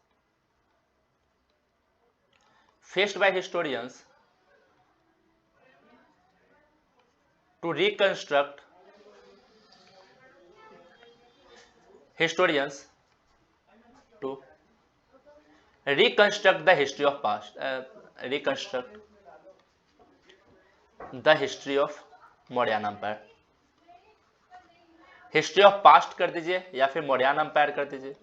to reconstruct the history of past, reconstruct the history of Mauryan empire. History of past कर दीजिए या फिर मौर्यन अंपायर कर दीजिए।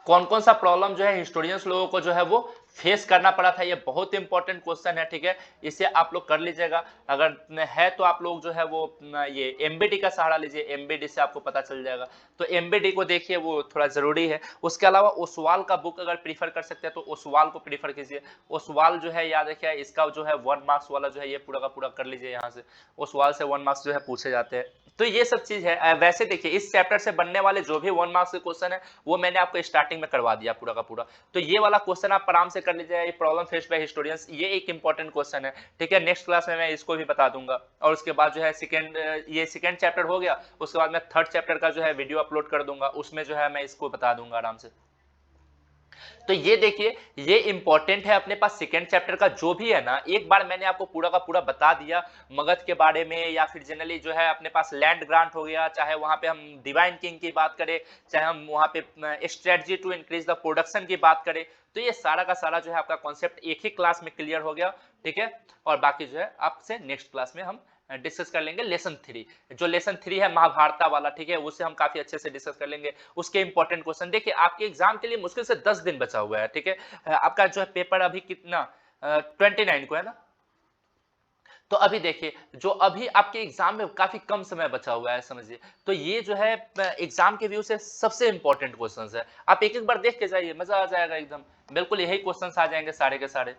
कौन कौन सा प्रॉब्लम जो है हिस्टोरियंस लोगों को जो है वो फेस करना पड़ा था, ये बहुत इंपॉर्टेंट क्वेश्चन है, ठीक है। इसे आप लोग कर लीजिएगा। अगर है तो आप लोग जो है वो ये एमबीडी का सहारा लीजिए, एमबीडी से आपको पता चल जाएगा। तो एमबीडी को देखिए, वो थोड़ा जरूरी है। उसके अलावा ओसवाल का बुक अगर प्रीफर कर सकते हैं तो ओसवाल को प्रीफर कीजिए। ओसवाल जो है याद रखिए इसका जो है 1 मार्क्स वाला जो है ये पूरा का पूरा कर लीजिए। यहाँ से ओसवाल से 1 मार्क्स जो है पूछे जाते हैं। तो ये सब चीज है। वैसे देखिए इस चैप्टर से बनने वाले जो भी 1 मार्क्स के क्वेश्चन है वो मैंने आपको स्टार्टिंग में करवा दिया पूरा का पूरा। तो ये वाला क्वेश्चन आप आराम से कर लीजिए। ये प्रॉब्लम फेस्ड बाय हिस्टोरियंस, ये एक इंपॉर्टेंट क्वेश्चन है, ठीक है। नेक्स्ट क्लास में मैं इसको भी बता दूंगा। और उसके बाद जो है ये सेकंड चैप्टर हो गया, उसके बाद मैं थर्ड चैप्टर का जो है वीडियो अपलोड कर दूंगा, उसमें जो है मैं इसको बता दूंगा आराम से। तो ये देखिए ये इंपॉर्टेंट है अपने पास सेकेंड चैप्टर का जो भी है ना। एक बार मैंने आपको पूरा का पूरा बता दिया मगध के बारे में, या फिर जनरली जो है अपने पास लैंड ग्रांट हो गया, चाहे वहां पे हम डिवाइन किंग की बात करें, चाहे हम वहां पे strategy to increase the production की बात करें, तो ये सारा का सारा जो है आपका कॉन्सेप्ट एक ही क्लास में क्लियर हो गया, ठीक है। और बाकी जो है आपसे नेक्स्ट क्लास में हम डिस्कस कर लेंगे लेसन 3। जो लेसन 3 है महाभारत वाला, ठीक है, उससे हम काफी अच्छे से डिस्कस कर लेंगे। उसके इंपॉर्टेंट क्वेश्चन देखिए, आपके एग्जाम के लिए मुश्किल से 10 दिन बचा हुआ है, ठीक है। आपका जो है पेपर अभी कितना 29 को है ना। तो अभी देखिए जो अभी आपके एग्जाम में काफी कम समय बचा हुआ है, समझिए। तो ये जो है एग्जाम के व्यू से सबसे इंपॉर्टेंट क्वेश्चंस है। आप एक एक बार देख के जाइए, मजा आ जाएगा एकदम। बिल्कुल यही क्वेश्चंस आ जाएंगे सारे के सारे।